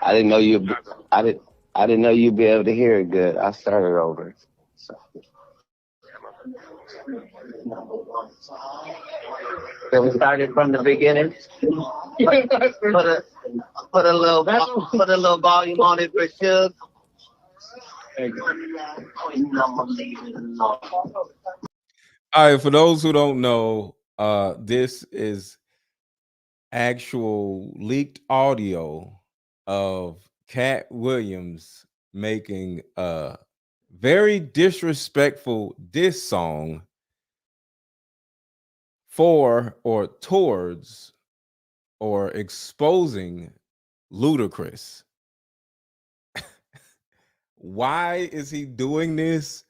I didn't know you. I didn't know you'd be able to hear it good. I started over. So. So we started from the beginning. Put a little volume on it for Suge. All right, for those who don't know, this is actual leaked audio of Katt Williams making a very disrespectful diss song for or towards or exposing Ludacris. Why is he doing this?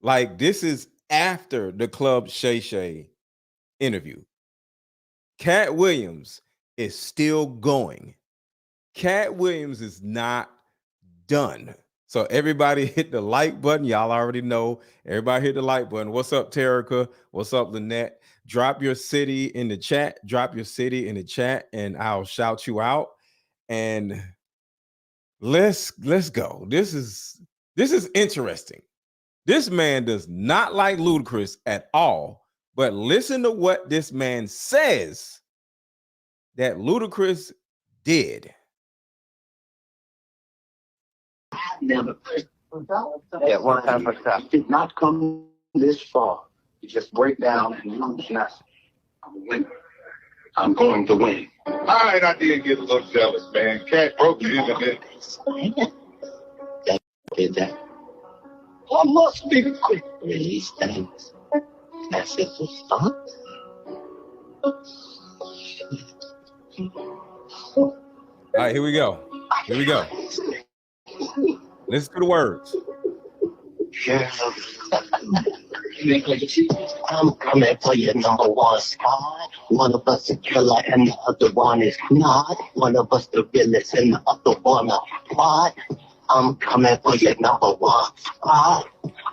Like, this is after the Club Shay Shay interview. Katt Williams is still going. Katt Williams is not done. So everybody hit the like button. Y'all already know. Everybody hit the like button. What's up, Terica? What's up, Lynette? Drop your city in the chat. Drop your city in the chat, and I'll shout you out. And let's go. This is interesting. This man does not like Ludacris at all. But listen to what this man says that Ludacris did. Never. Yeah, one time for stop. Did not come this far. You just break down and lose nothing. I'm a winner. I'm going to win. All right, I did get a little jealous, man. Katt broke the internet. Did that. I must be quick with these things. That's it for start. All right, here we go. Here we go. Listen to the words. I'm coming for your number one squad. One of us a killer and the other one is not. One of us the realest and the other one a quad. I'm coming for your number one spot.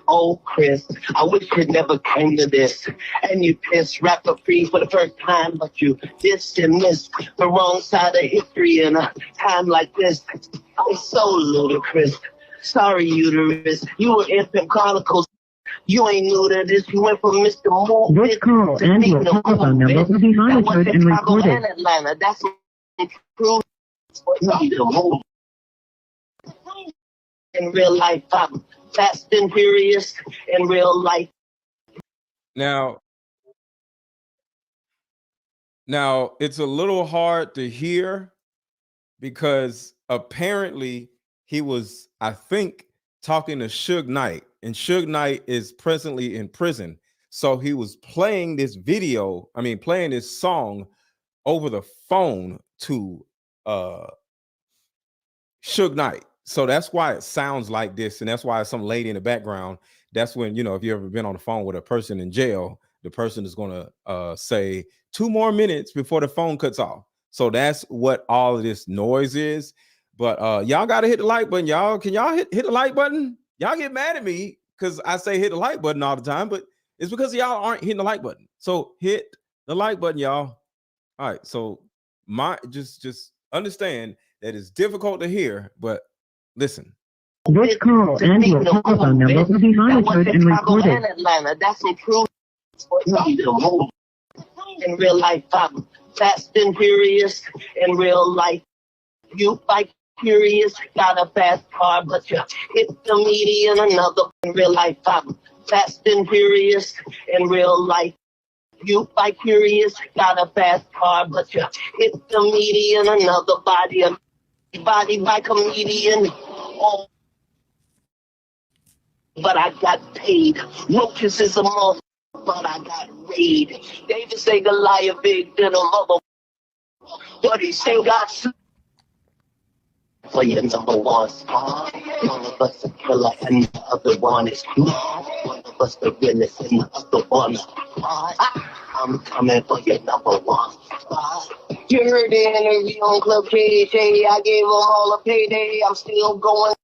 Oh, Chris, I wish it never came to this. And you pissed rapper free for the first time, but you dissed and missed the wrong side of history in a time like this. It's so ludicrous. Sorry, uterus. You were Infant Chronicles. You ain't new to this. You went from Mr. Moore. This call and your telephone number will be monitored and recorded. Atlanta. That's true. In real life, I'm fast and furious. In real life. Now it's a little hard to hear because apparently he was, I think, talking to Suge Knight, and Suge Knight is presently in prison. So he was playing this playing this song over the phone to Suge Knight. So that's why it sounds like this, and that's why some lady in the background. That's when, you know, if you ever been on the phone with a person in jail, the person is going to say 2 more minutes before the phone cuts off. So that's what all of this noise is. But y'all got to hit the like button, y'all. Can y'all hit the like button? Y'all get mad at me because I say hit the like button all the time, but it's because y'all aren't hitting the like button. So hit the like button, y'all. All right. So just understand that it's difficult to hear, but listen. This call and your telephone number will be monitored and recorded. Atlanta. That's some true. In real life, I'm fast and furious. In real life, you fight furious. Got a fast car, but you hit the median. Another. In real life, I'm fast and furious. In real life, you fight furious. Got a fast car, but you hit the median. Another body by comedian. Oh. But I got paid. Roaches is a mother, but I got raid. David say Goliath big than a mother, but he still got for your number one spot. One of us a killer and the other one is not. One of us the realest and the other one is not. I'm coming for your number one spot. You heard the interview on Club KJ. I gave them all a payday. I'm still going.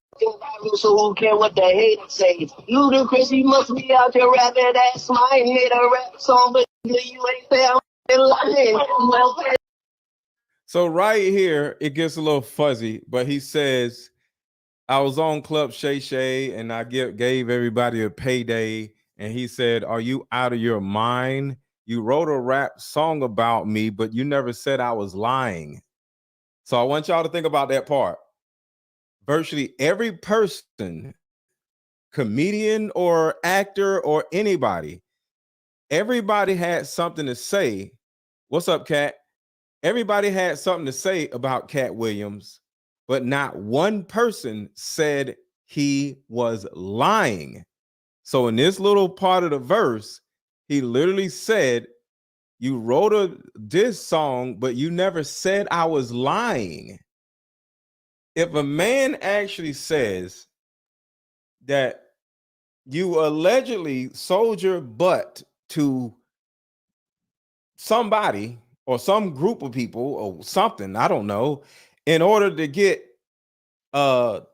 So who care what the haters say? Ludacris, he must be out there rapping. That's mine. Made a rap song, but you ain't found in line. So right here, it gets a little fuzzy, but he says, I was on Club Shay Shay and I gave everybody a payday. And he said, are you out of your mind? You wrote a rap song about me, but you never said I was lying. So I want y'all to think about that part. Virtually every person, comedian or actor or anybody, everybody had something to say. What's up, Katt? Everybody had something to say about Katt Williams, but not one person said he was lying. So in this little part of the verse, he literally said, you wrote this song, but you never said I was lying. If a man actually says that you allegedly sold your butt to somebody or some group of people or something, I don't know, in order to get Fast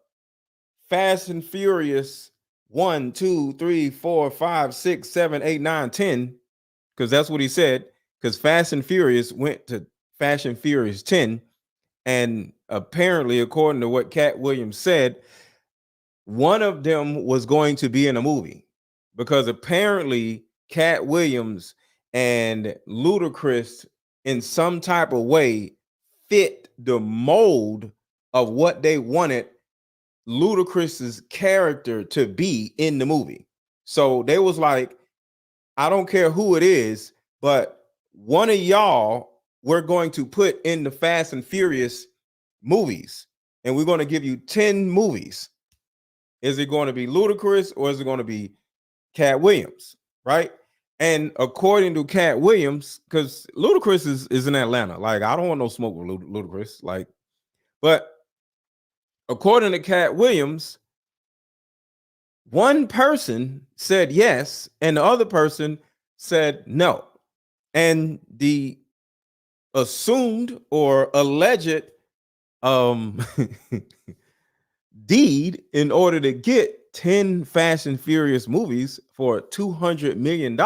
and Furious 1, 2, 3, 4, 5, 6, 7, 8, 9, 10, because that's what he said, because Fast and Furious went to Fast and Furious 10. And apparently, according to what Katt Williams said, one of them was going to be in a movie, because apparently Katt Williams and Ludacris in some type of way fit the mold of what they wanted Ludacris's character to be in the movie. So they was like, I don't care who it is, but one of y'all we're going to put in the Fast and Furious movies, and we're going to give you 10 movies. Is it going to be Ludacris or is it going to be Katt Williams, right? And according to Katt Williams, because Ludacris is in Atlanta, like I don't want no smoke with Ludacris, like, but according to Katt Williams, one person said yes and the other person said no. And the assumed or alleged deed in order to get 10 Fast and Furious movies for $200 million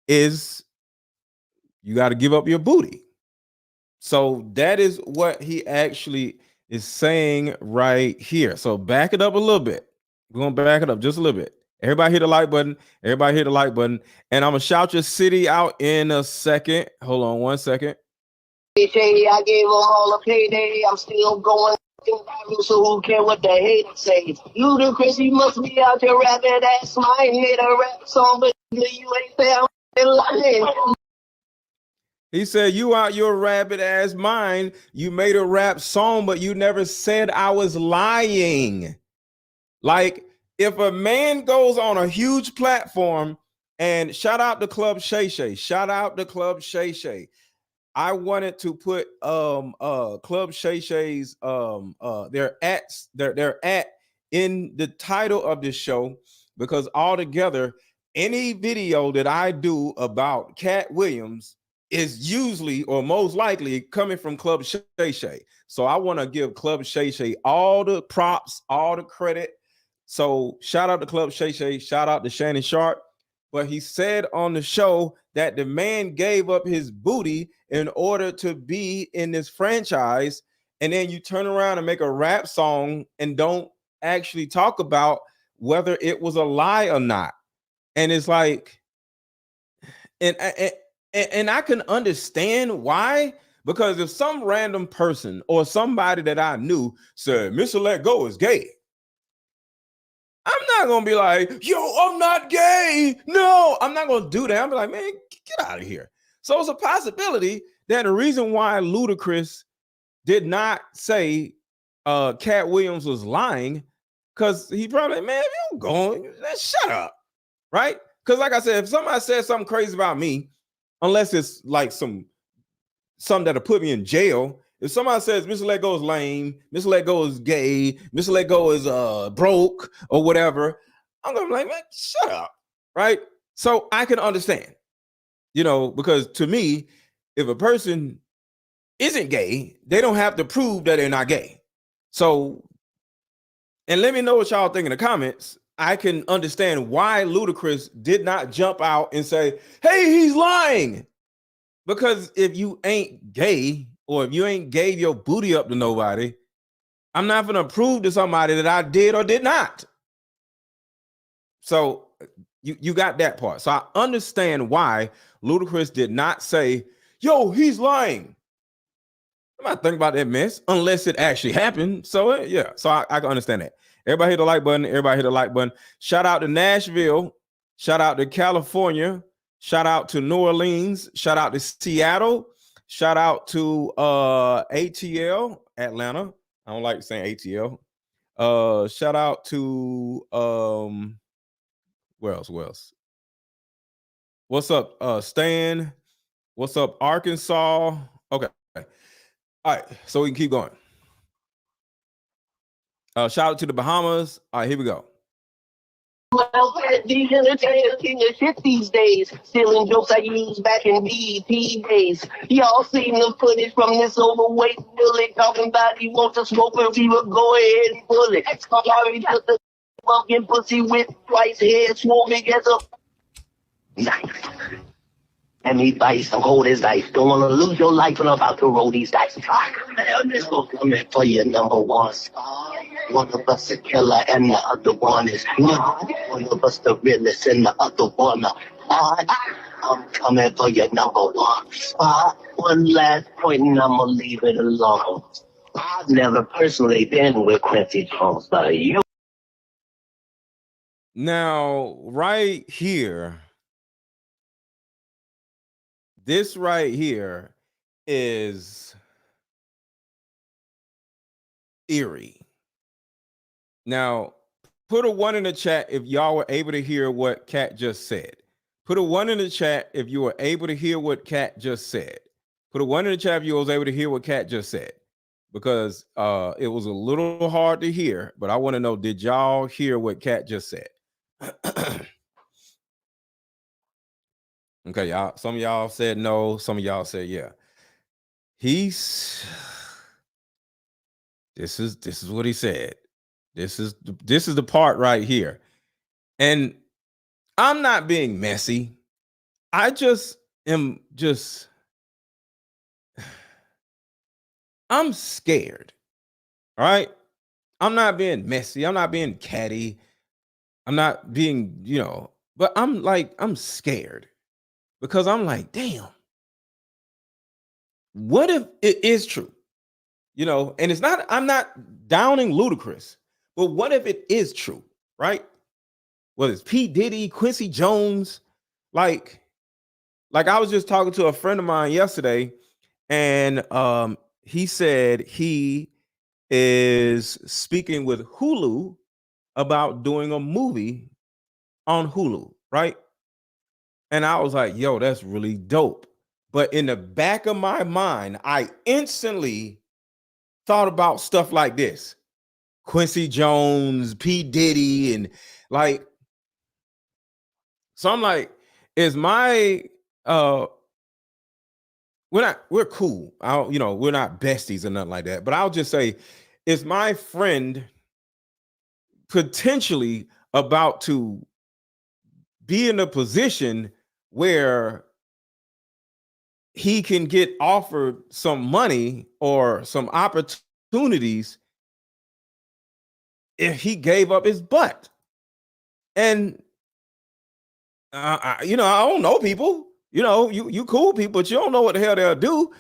is you got to give up your booty. So that is what he actually is saying right here. So back it up a little bit. We're going to back it up just a little bit. Everybody hit the like button. Everybody hit the like button. And I'm going to shout your city out in a second. Hold on 1 second. I gave them all a payday. I'm still going. So who care what the haters say? Ludacris, you must be out your rabbit ass mind. Made a rap song, but you ain't found lying. He said, you out your rabbit ass mind. You made a rap song, but you never said I was lying. Like, if a man goes on a huge platform, and shout out to Club Shay Shay. Shout out to Club Shay Shay. I wanted to put Club Shay Shay's their at in the title of this show, because altogether any video that I do about Katt Williams is usually or most likely coming from Club Shay Shay. So I want to give Club Shay Shay all the props, all the credit. So shout out to Club Shay Shay, shout out to Shannon Sharp. But he said on the show that the man gave up his booty in order to be in this franchise. And then you turn around and make a rap song and don't actually talk about whether it was a lie or not. And it's like, and I can understand why, because if some random person or somebody that I knew said, Mr. Let Go is gay, I'm not going to be like, yo, I'm not gay. No, I'm not going to do that. I'm like, man, get out of here. So it's a possibility that the reason why Ludacris did not say Katt Williams was lying, because he probably, man, if you going, shut up, right? Because like I said, if somebody says something crazy about me, unless it's like something that'll put me in jail. If somebody says Mr. Let Go is lame, Mr. Let Go is gay, Mr. Let Go is broke or whatever, I'm gonna be like, man, shut up, right? So I can understand, because to me, if a person isn't gay, they don't have to prove that they're not gay. So, and let me know what y'all think in the comments. I can understand why Ludacris did not jump out and say, hey, he's lying. Because if you ain't gay, or if you ain't gave your booty up to nobody, I'm not gonna prove to somebody that I did or did not. So you got that part. So I understand why Ludacris did not say, yo, he's lying. I'm not thinking about that mess unless it actually happened. So yeah, so I can understand that. Everybody hit the like button. Everybody hit the like button. Shout out to Nashville. Shout out to California. Shout out to New Orleans. Shout out to Seattle. Shout out to ATL, Atlanta. I don't like saying ATL. Shout out to where else? What's up, Stan? What's up, Arkansas? Okay. All right, so we can keep going. Shout out to the Bahamas. All right, here we go. Well, these entertainers in the shit these days, stealing jokes I used back in BET days. Y'all seen the footage from this overweight bully talking about he wants to smoke and we would go ahead and pull it. Sorry, just a fucking pussy with twice head swole big as a knife. And me dice, I'm cold as ice. Don't want to lose your life when I'm about to roll these dice. This will come in for your number one star. One of us a killer and the other one is not. One of us the realest and the other one not. I'm coming for your number one spot. One last point and I'm gonna leave it alone. I've never personally been with Quincy Jones, but you. Now, right here, this right here is eerie. Now, put a 1 in the chat if y'all were able to hear what Katt just said. Put a 1 in the chat if you were able to hear what Katt just said. Put a 1 in the chat if you was able to hear what Katt just said. Because it was a little hard to hear, but I want to know, did y'all hear what Katt just said? Okay, y'all. Some of y'all said no. Some of y'all said yeah. This is what he said. This is the part right here. And I'm not being messy. I just am I'm scared. All right. I'm not being messy. I'm not being catty. I'm not being, but I'm scared. Because I'm like, damn, what if it is true? And it's not, I'm not downing Ludacris, but what if it is true, right? Well, it's P. Diddy, Quincy Jones. Like I was just talking to a friend of mine yesterday, and he said he is speaking with Hulu about doing a movie on Hulu, right? And I was like, yo, that's really dope. But in the back of my mind, I instantly thought about stuff like this. Quincy Jones, P. Diddy, and so I'm like, is my we're cool. We're not besties or nothing like that. But I'll just say, is my friend potentially about to be in a position where he can get offered some money or some opportunities if he gave up his butt? And I don't know people. You cool people, but you don't know what the hell they'll do.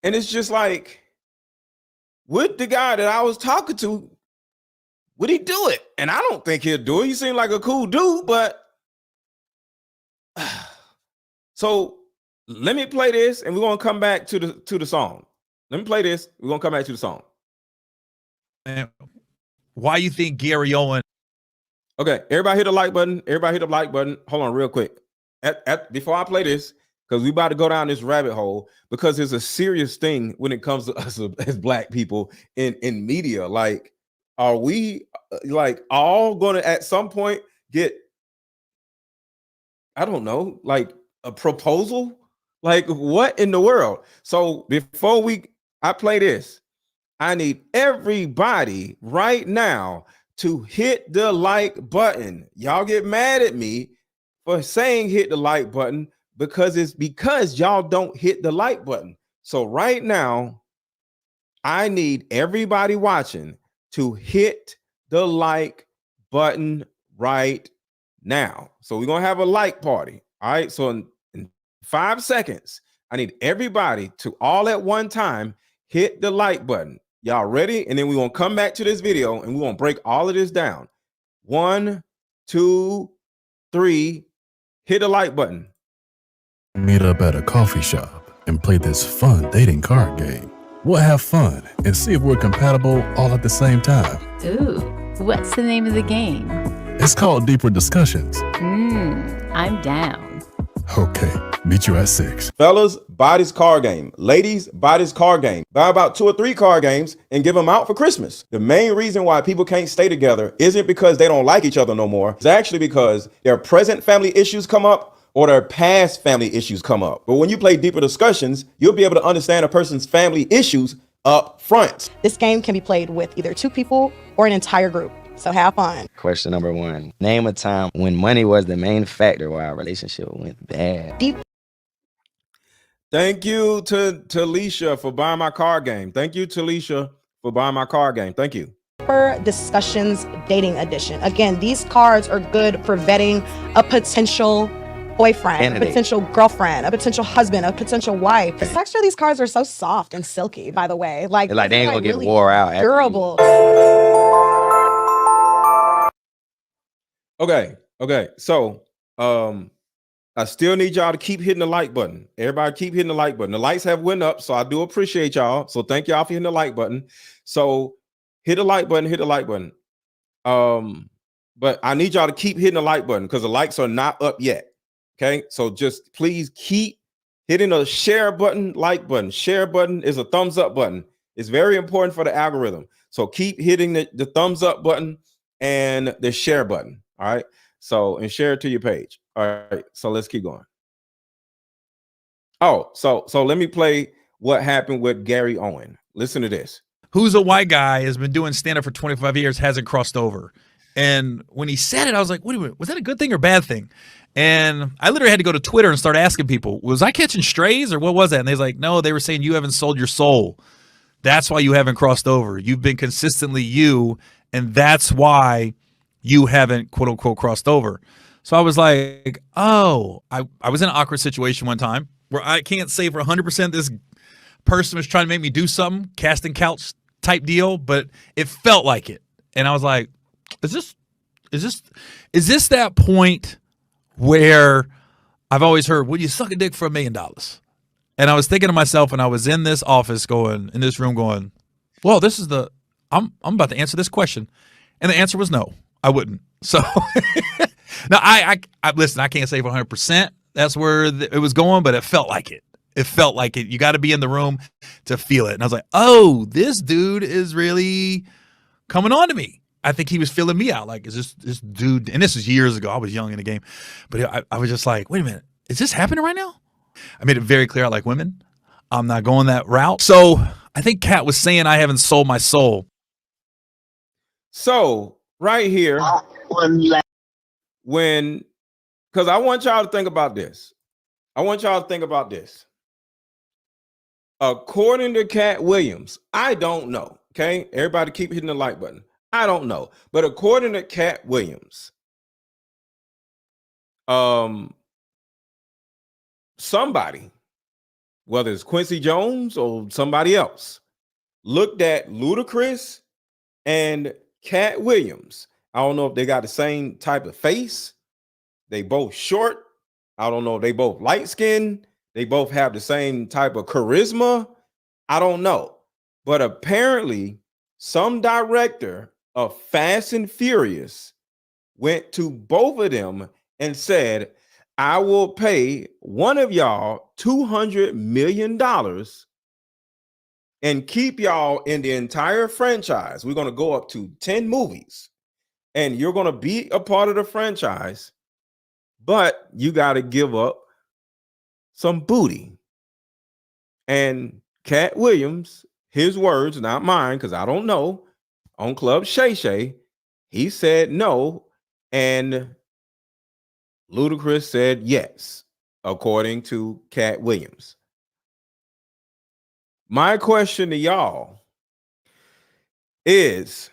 And it's just like, with the guy that I was talking to, would he do it? And I don't think he'll do it. He seemed like a cool dude, but so let me play this, and we're gonna come back to the song. Let me play this. We're gonna come back to the song. And why you think Gary Owen? Okay, everybody hit the like button. Everybody hit the like button. Hold on, real quick. Before I play this, because we about to go down this rabbit hole, because it's a serious thing when it comes to us as Black people in media. Like, are we all going to at some point get, I don't know, like a proposal? Like, what in the world? So before I play this, I need everybody right now to hit the like button. Y'all get mad at me for saying hit the like button, because y'all don't hit the like button. So right now, I need everybody watching to hit the like button right now. So we're gonna have a like party. All right. So in 5 seconds, I need everybody to all at one time hit the like button. Y'all ready? And then we're gonna come back to this video and we're gonna break all of this down. 1, 2, 3. Hit the like button. Meet up at a coffee shop and play this fun dating card game. We'll have fun and see if we're compatible all at the same time. Ooh, what's the name of the game? It's called Deeper Discussions. I'm down. Okay, meet you at 6. Fellas, buy this card game. Ladies, buy this card game. Buy about 2 or 3 card games and give them out for Christmas. The main reason why people can't stay together isn't because they don't like each other no more. It's actually because their present family issues come up or their past family issues come up. But when you play Deeper Discussions, you'll be able to understand a person's family issues up front. This game can be played with either 2 people or an entire group. So have fun. Question number 1. Name a time when money was the main factor why our relationship went bad. Thank you to Talisha for buying my card game. Thank you, Talisha, for buying my card game. Thank you. Deeper Discussions Dating Edition. Again, these cards are good for vetting a potential boyfriend, a potential girlfriend, a potential husband, a potential wife. The texture of these cards are so soft and silky, by the way. Like they ain't gonna get really wore out. Durable. Okay. So, I still need y'all to keep hitting the like button. Everybody keep hitting the like button. The lights have went up, so I do appreciate y'all. So thank y'all for hitting the like button. So hit the like button, hit the like button. But I need y'all to keep hitting the like button because the likes are not up yet. Okay, so just please keep hitting the share button, like button. Share button is a thumbs up button. It's very important for the algorithm. So keep hitting the thumbs up button and the share button. All right. So, and share it to your page. All right. So let's keep going. Oh, so let me play what happened with Gary Owen. Listen to this. Who's a white guy, has been doing stand-up for 25 years, hasn't crossed over. And when he said it, I was like, wait a minute, was that a good thing or bad thing? And I literally had to go to Twitter and start asking people, was I catching strays or what was that? And they was like, no, they were saying you haven't sold your soul. That's why you haven't crossed over. You've been consistently you, and that's why you haven't, quote unquote, crossed over. So I was like, oh, I was in an awkward situation one time where I can't say for 100% this person was trying to make me do something, casting couch type deal, but it felt like it. And I was like, is this that point where I've always heard, would you suck a dick for $1 million? And I was thinking to myself, and I was in this office in this room going, well, this is I'm about to answer this question. And the answer was no, I wouldn't. So now I listen, I can't say for 100% that's where it was going, but it felt like it. It felt like it. You got to be in the room to feel it. And I was like, oh, this dude is really coming on to me. I think he was feeling me out. Like, is this dude, and this was years ago. I was young in the game. But I was just like, wait a minute. Is this happening right now? I made it very clear I like women. I'm not going that route. So I think Katt was saying I haven't sold my soul. So right here, because I want y'all to think about this. According to Katt Williams, I don't know. Okay, everybody keep hitting the like button. I don't know, but according to Katt Williams, somebody, whether it's Quincy Jones or somebody else, looked at Ludacris and Katt Williams. I don't know if they got the same type of face. They both short. I don't know if they both light skinned. They both have the same type of charisma. I don't know. But apparently, some director of Fast and Furious went to both of them and said, I will pay one of y'all $200 million and keep y'all in the entire franchise. We're going to go up to 10 movies and you're going to be a part of the franchise, but you got to give up some booty. And Katt Williams, his words, not mine, because I don't know, on Club Shay Shay, he said no, and Ludacris said yes. according to Katt Williams. My question to y'all is,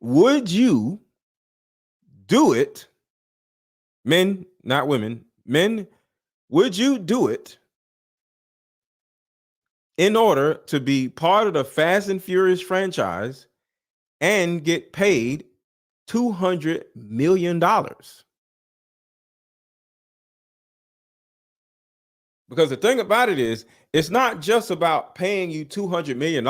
would you do it, men, not women, men, would you do it in order to be part of the Fast and Furious franchise and get paid $200 million? Because the thing about it is, it's not just about paying you $200 million.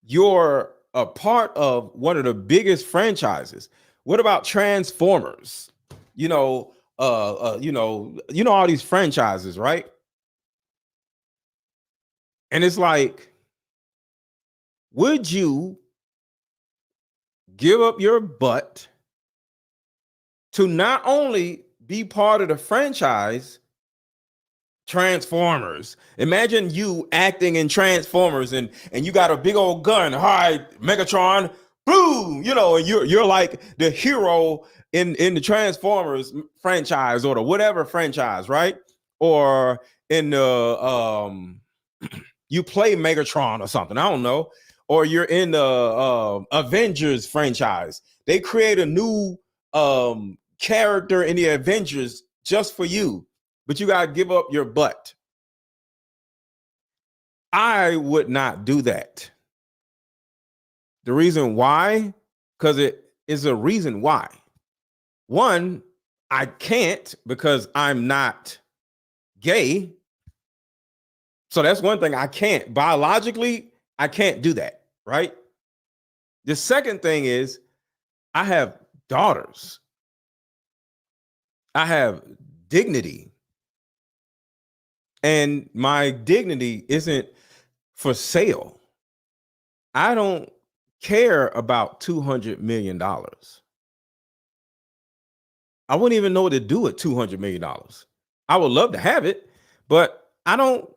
You're a part of one of the biggest franchises. What about Transformers? You know all these franchises, right? And it's like, would you give up your butt to not only be part of the franchise Transformers? Imagine you acting in Transformers and you got a big old gun. Hi, Megatron, boom, and you're like the hero in the Transformers franchise or the whatever franchise, right? Or in the you play Megatron or something, I don't know. Or you're in the Avengers franchise. They create a new character in the Avengers just for you, but you got to give up your butt. I would not do that. The reason why, because it is a reason why. One, I can't because I'm not gay. So that's one thing I can't. Biologically, I can't do that, right? The second thing is I have daughters. I have dignity. And my dignity isn't for sale. I don't care about $200 million. I wouldn't even know what to do with $200 million. I would love to have it, but I don't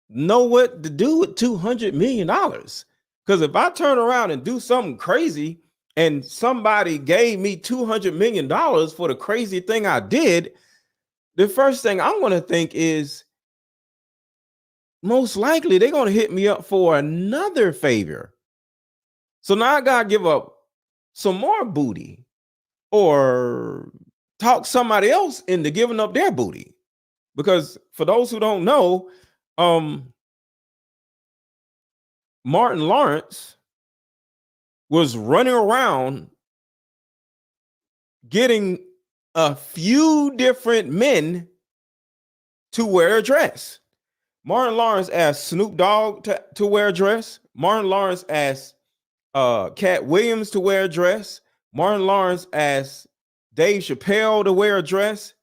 know what to do with $200 million. Because if I turn around and do something crazy and somebody gave me $200 million for the crazy thing I did, the first thing I'm going to think is, most likely they're going to hit me up for another favor. So now I got to give up some more booty or talk somebody else into giving up their booty. Because for those who don't know, Martin Lawrence was running around getting a few different men to wear a dress. Martin Lawrence asked Snoop Dogg to wear a dress. Martin Lawrence asked Katt Williams to wear a dress. Martin Lawrence asked Dave Chappelle to wear a dress.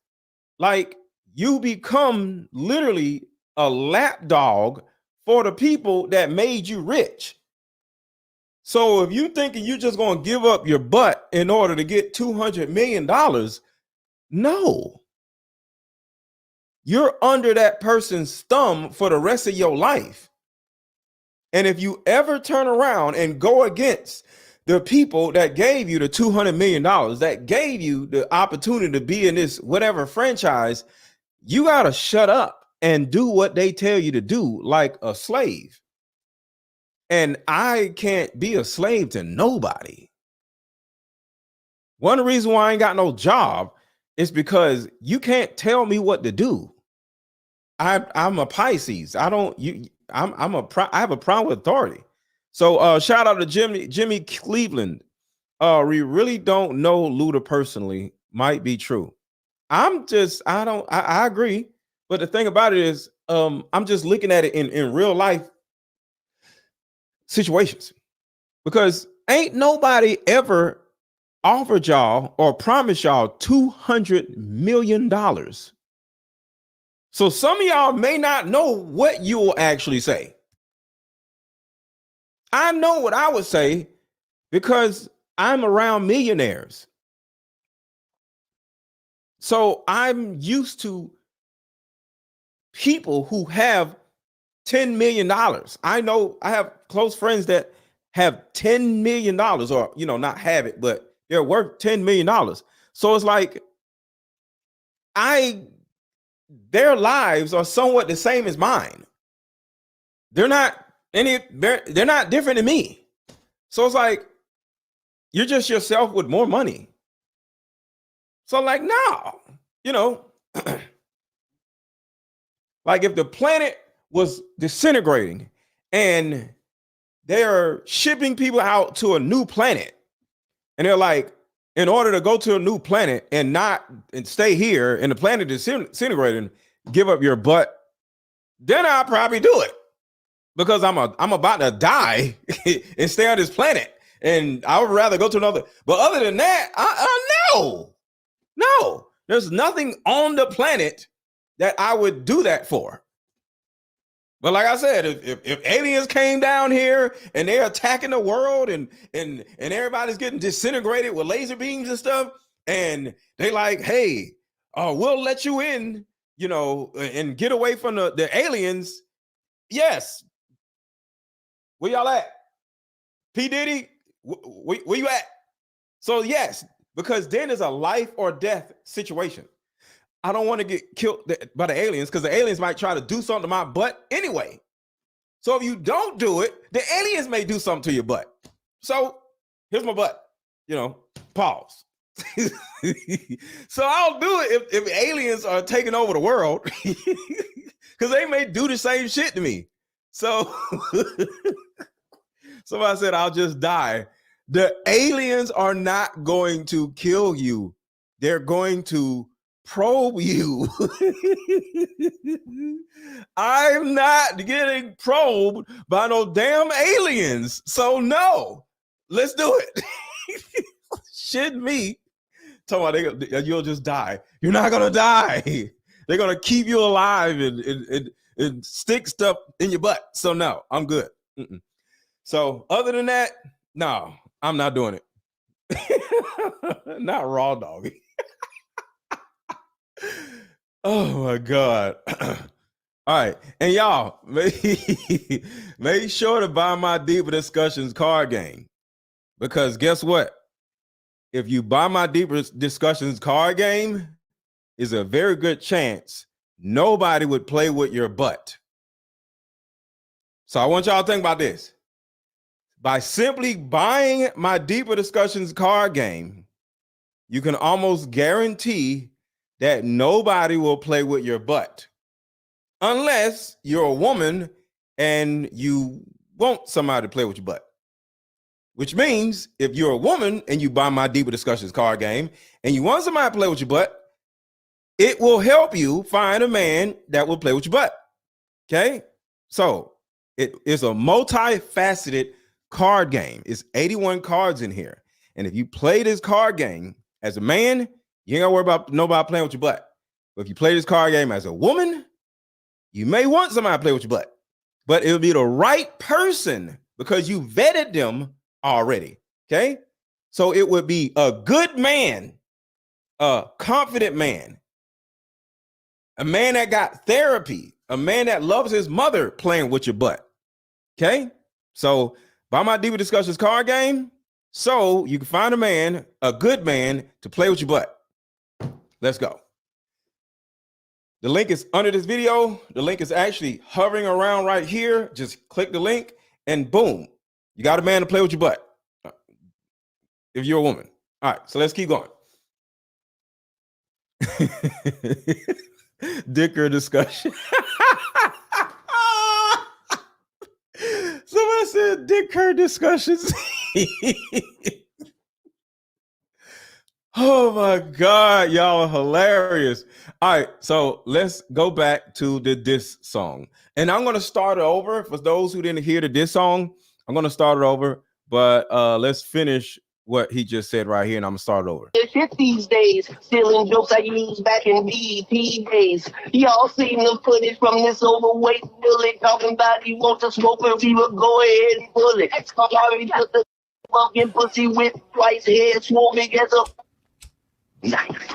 Like, you become literally a lapdog for the people that made you rich. So if you thinking you're just going to give up your butt in order to get $200 million, no. You're under that person's thumb for the rest of your life. And if you ever turn around and go against the people that gave you the $200 million, that gave you the opportunity to be in this whatever franchise, you got to shut up and do what they tell you to do like a slave. And I can't be a slave to nobody. One reason why I ain't got no job is because you can't tell me what to do. I'm a Pisces. I have a problem with authority. So shout out to Jimmy Cleveland. We really don't know Luda personally. Might be true. I agree. But the thing about it is, I'm just looking at it in real life situations, because ain't nobody ever offered y'all or promised y'all $200 million. So some of y'all may not know what you will actually say. I know what I would say because I'm around millionaires. So I'm used to people who have $10 million. I know I have close friends that have $10 million, or, not have it, but they're worth $10 million. So it's like, their lives are somewhat the same as mine. They're not they're not different than me. So it's like, you're just yourself with more money. So like, no, you know, like if the planet was disintegrating and they're shipping people out to a new planet, and they're like, in order to go to a new planet and stay here and the planet is disintegrating, give up your butt, then I'll probably do it, because I'm about to die and stay on this planet, and I would rather go to another. But other than that, no, there's nothing on the planet that I would do that for. But like I said, if aliens came down here and they're attacking the world and everybody's getting disintegrated with laser beams and stuff, and they like, hey, we'll let you in, you know, and get away from the aliens. Yes. Where y'all at? P. Diddy, where you at? So yes, because then there's a life or death situation. I don't want to get killed by the aliens, because the aliens might try to do something to my butt anyway. So if you don't do it, the aliens may do something to your butt. So here's my butt, you know, pause. So I'll do it if aliens are taking over the world, because they may do the same shit to me. So somebody said, I'll just die. The aliens are not going to kill you. They're going to probe you. I'm not getting probed by no damn aliens. So no, let's do it. Shit me. Talking about you'll just die. You're not gonna die. They're gonna keep you alive and stick stuff in your butt. So no, I'm good. Mm-mm. So other than that, no, I'm not doing it. Not raw doggy. Oh my God. All right. And y'all, make sure to buy my Deeper Discussions card game, because guess what? If you buy my Deeper Discussions card game, is a very good chance nobody would play with your butt. So I want y'all to think about this. By simply buying my Deeper Discussions card game, you can almost guarantee that nobody will play with your butt, unless you're a woman and you want somebody to play with your butt. Which means if you're a woman and you buy my Deeper Discussions card game and you want somebody to play with your butt, it will help you find a man that will play with your butt. Okay? So it is a multifaceted card game. It's 81 cards in here. And if you play this card game as a man, you ain't gotta worry about nobody playing with your butt. But if you play this card game as a woman, you may want somebody to play with your butt. But it'll be the right person because you vetted them already. Okay? So it would be a good man, a confident man, a man that got therapy, a man that loves his mother playing with your butt. Okay? So buy my Deeper Discussions card game so you can find a man, a good man, to play with your butt. Let's go. The link is under this video. The link is actually hovering around right here. Just click the link and boom, you got a man to play with your butt. If you're a woman. All right, so let's keep going. Dicker discussion. Somebody said dicker discussions. Oh my God, y'all are hilarious. All right, so let's go back to the diss song. And I'm going to start it over. For those who didn't hear the diss song, I'm going to start it over. But let's finish what he just said right here, and I'm going to start it over. Shit these days, stealing jokes I used back in BET days. Y'all seen the footage from this overweight bully talking about he wants to smoke and we would go ahead and pull it. Sorry, just a fucking pussy with twice head swole big as a knife.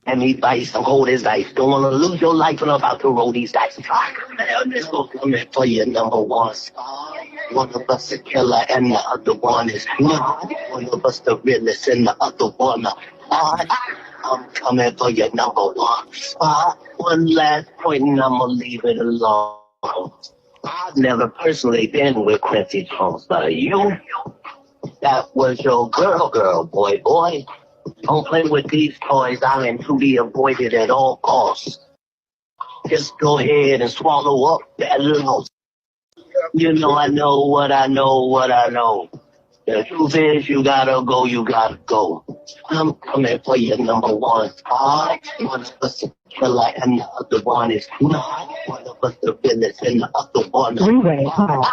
And me vice, don't hold his knife. Don't want to lose your life when I'm about to roll these dice. This will come in for your number one star. One of us a killer and the other one is not. One of us the realest and the other one a fraud. I'm coming for your number one spot. One last point and I'ma leave it alone. I've never personally been with Quincy Jones, but you, that was your girl, boy. Don't play with these toys. I'm in to be avoided at all costs. Just go ahead and swallow up that little. You know I know what I know. The truth is you gotta go. I'm coming for your number one spot. One of us is a killer and the other one is not. One of us the villains and the other one is not.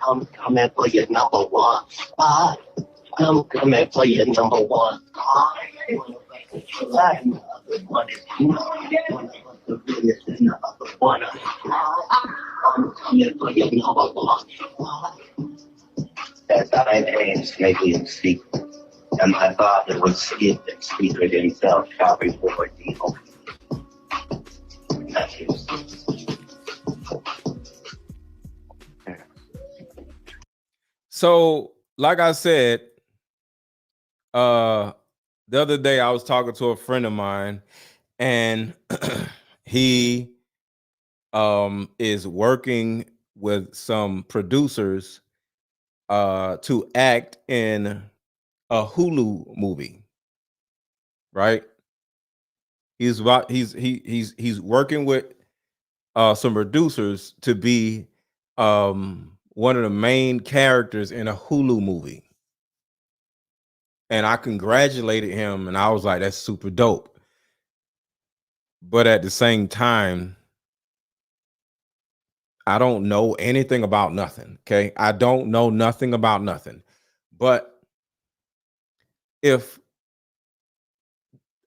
I'm coming for your number one spot. I'm coming for your number one spot. One of us is a killer and the other one is not. One of us the villains and the other one is not. I'm coming for your number one spot. As I name Snakey and Secret, and my father was Skip and Secret himself, shopping for a deal. So, like I said, the other day I was talking to a friend of mine, and he is working with some producers to act in a Hulu movie, right? He's working with some producers to be one of the main characters in a Hulu movie. And I congratulated him, and I was like, that's super dope. But at the same time, I don't know anything about nothing. Okay. I don't know nothing about nothing. But if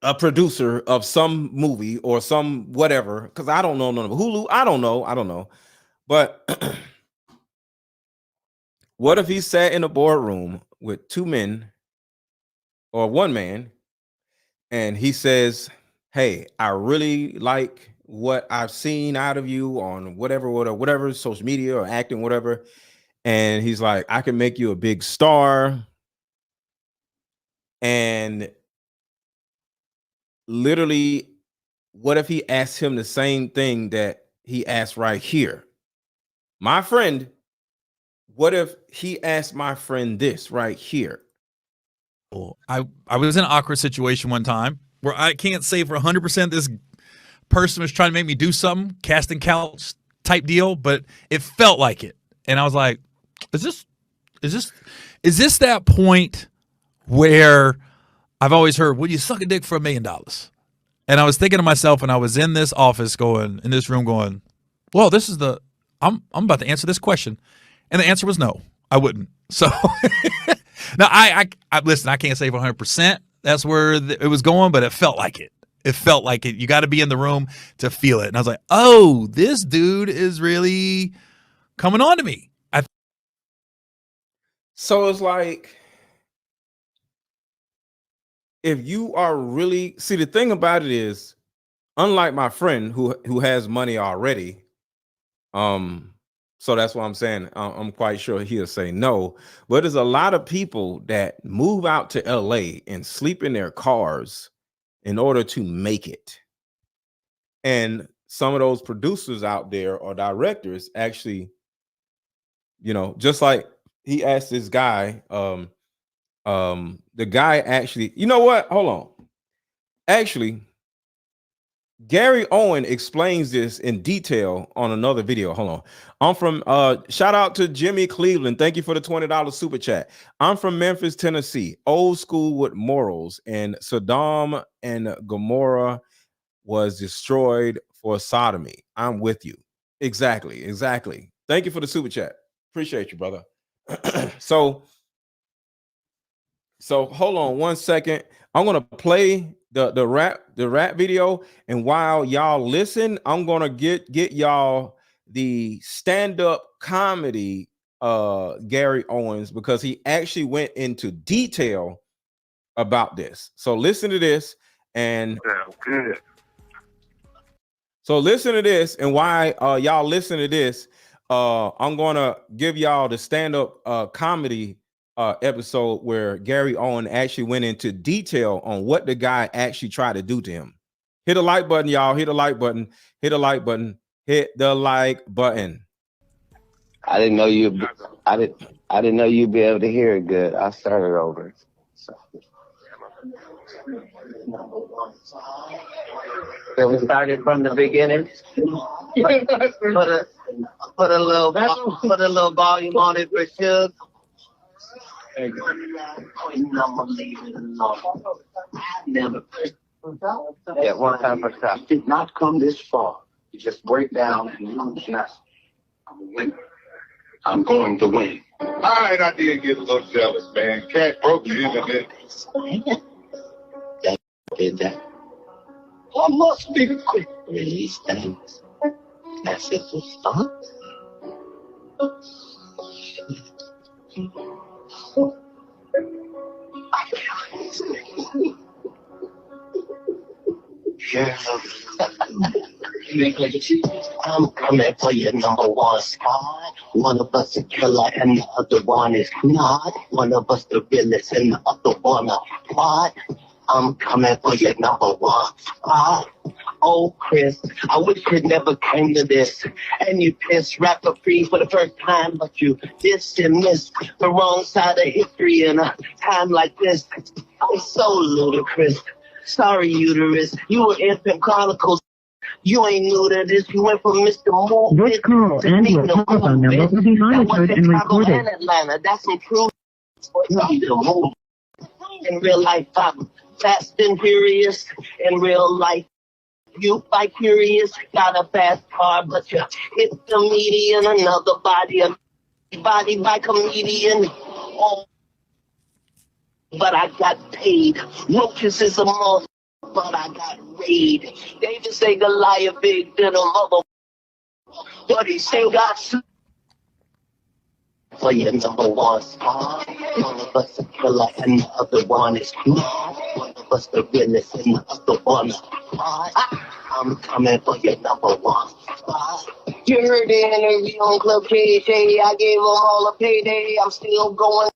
a producer of some movie or some whatever, because I don't know none of Hulu, I don't know. But what if he sat in a boardroom with two men or one man and he says, hey, I really like what I've seen out of you on whatever social media or acting, whatever. And he's like, I can make you a big star. And literally, what if he asked him the same thing that he asked right here? My friend, what if he asked my friend this right here? I was in an awkward situation one time where I can't say for 100% this person was trying to make me do something, casting couch type deal, but it felt like it. And I was like, is this that point where I've always heard, will you suck a dick for $1 million? And I was thinking to myself, and I was in this office in this room going, well, this is I'm about to answer this question. And the answer was no, I wouldn't. So now I listen, I can't say for 100% that's where it was going, but it felt like it. It felt like it. You got to be in the room to feel it. And I was like, oh, this dude is really coming on to me. So it's like, if you are really, see, the thing about it is, unlike my friend who has money already, so that's what I'm saying. I'm quite sure he'll say no. But there's a lot of people that move out to LA and sleep in their cars in order to make it. And some of those producers out there or directors actually, just like he asked this guy, the guy actually, you know what? Hold on. Actually, Gary Owen explains this in detail on another video. Hold on. I'm from shout out to Jimmy Cleveland. Thank you for the $20 super chat. I'm from Memphis, Tennessee. Old school with morals, and Sodom and Gomorrah was destroyed for sodomy. I'm with you. Exactly. Thank you for the super chat. Appreciate you, brother. So hold on one second. I'm gonna play the rap video, and while y'all listen, I'm gonna get y'all the stand-up comedy Gary Owens, because he actually went into detail about this. So listen to this, and Good. so listen to this, and why y'all listen to this, I'm gonna give y'all the stand-up comedy episode where Gary Owen actually went into detail on what the guy actually tried to do to him. Hit the like button, y'all. Hit the like button. Hit the like button. Hit the like button. I didn't know you. I didn't know you'd be able to hear it good. I started over. So. So we started from the beginning. Put a little volume on it for sure. Yeah, one time for stop. Did not come this far. You just break down and lose nothing. I'm a winner. I'm going to win. All right, I did get a little jealous, man. Katt broke you in a bit. Did that. I must be quick with these things. That's it for start. I'm coming for your number one spot. One of us a killer and the other one is not. One of us the realest and the other one a plot. I'm coming for your number one spot. Oh, Chris, I wish it never came to this. And you pissed rapper free for the first time, but you dissed and missed the wrong side of history in a time like this. It's so ludicrous. Sorry, uterus. You were Infant Chronicles. You ain't new to this. You went from Mr. Move. This call and your telephone number will be monitored and recorded. Atlanta. That's some true. In real life, I'm fast and furious. In real life, you fight curious. Got a fast car, but you hit the median. Another body by comedian. Oh, but I got paid. Roaches is a month, but I got raid. David say Goliath big than a mother, but he still got for your number one spot. One of us a killer and the other one is not. One of us the realest and the other one is not. I'm coming for your number one spot. You heard the interview on Club KJ. I gave them all a payday. I'm still going.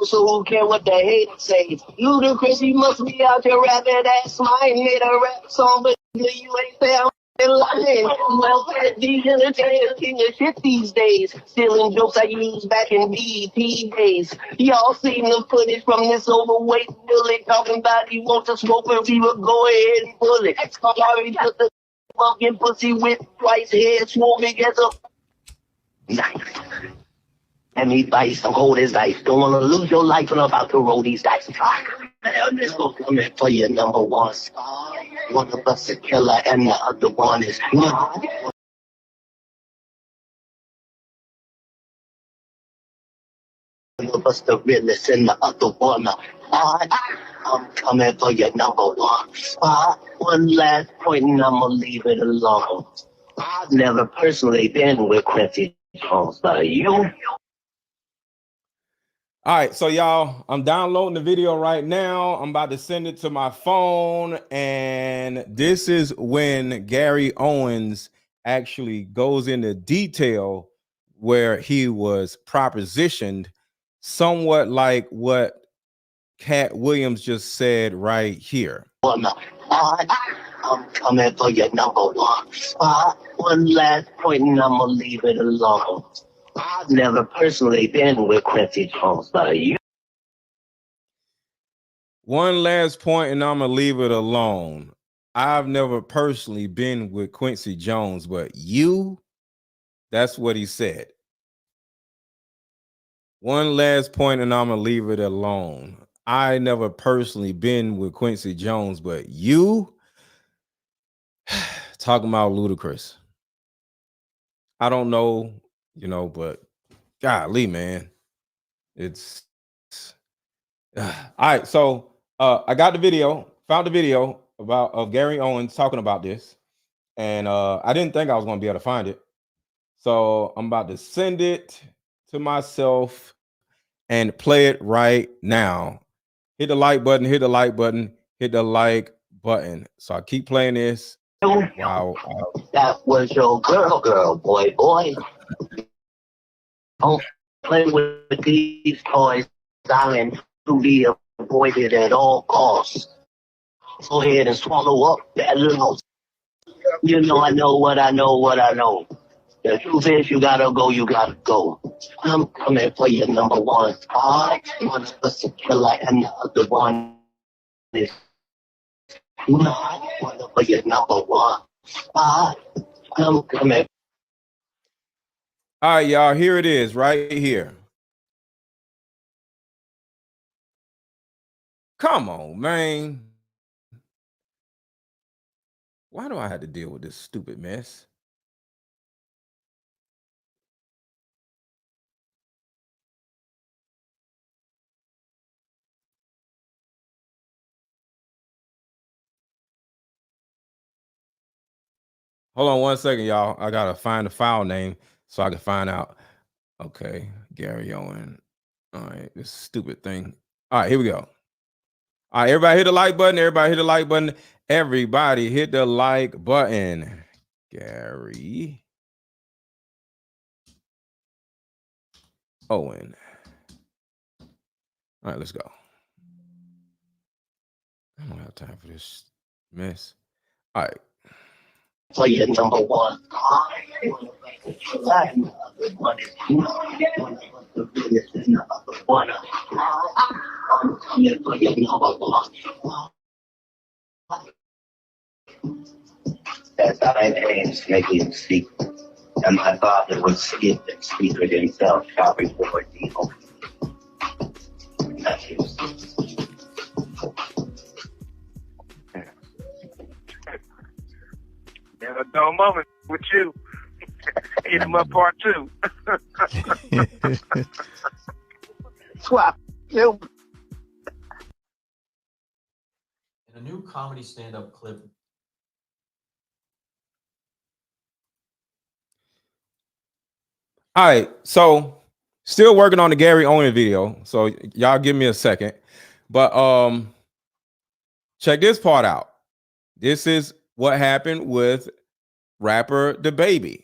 So who care what the haters say? Ludacris, you must be out here rapping. That's mine. Made a rap song, but you ain't found in line. Well, the entertainer king of shit these days. Stealing jokes I used back in BET days. Y'all seen the footage from this overweight bully talking about he wants to smoke and we would go ahead and pull it. Sorry, just a fucking pussy with twice head swole big as a knife. And me dice, I'm cold as ice. Don't wanna lose your life when I'm about to roll these dice. I'm just gonna come in for your number one spot. One of us a killer and the other one is not. One of us the realest and the other one a plot. I'm coming for your number one spot. One last point and I'ma leave it alone. I've never personally been with Quincy Jones, but you? All right, so y'all, I'm downloading the video right now. I'm about to send it to my phone, and this is when Gary Owens actually goes into detail where he was propositioned, somewhat like what Katt Williams just said right here. I'm coming for your number one spot. One last point, and I'm gonna leave it alone. I've never personally been with Quincy Jones, but you. One last point, and I'm gonna leave it alone. I've never personally been with Quincy Jones, but you, that's what he said. One last point, and I'm gonna leave it alone. I never personally been with Quincy Jones, but you, talking about Ludacris. I don't know, but golly, man, it's all right. So I got the video, found the video of Gary Owens talking about this, and I didn't think I was going to be able to find it, so I'm about to send it to myself and play it right now. Hit the like button, hit the like button, hit the like button. So I keep playing this. Wow. That was your girl, boy. Oh. Play with these toys. Silent to be avoided at all costs. Go ahead and swallow up that little. You know, I know what I know, what I know. The truth is, you gotta go, you gotta go. I'm coming for your number one spot. One of us a killer and the other one is not. One of us your number one spot. I'm coming. All right, y'all, here it is right here. Come on, man. Why do I have to deal with this stupid mess? Hold on 1 second, y'all. I gotta find the file name so I can find out. Okay, Gary Owen. All right, this stupid thing. All right, here we go. All right, everybody hit the like button. Everybody hit the like button. Everybody hit the like button. Gary Owen. All right, let's go. I don't have time for this mess. All right. For your number one. As I names making secret, and my father would skip and secret himself, shopping for a deal. That's his. Never dull moment with you. Hit him up part 2. Swap you. In a new comedy stand-up clip. All right, so still working on the Gary Owen video. So y'all give me a second. But check this part out. This is what happened with rapper DaBaby.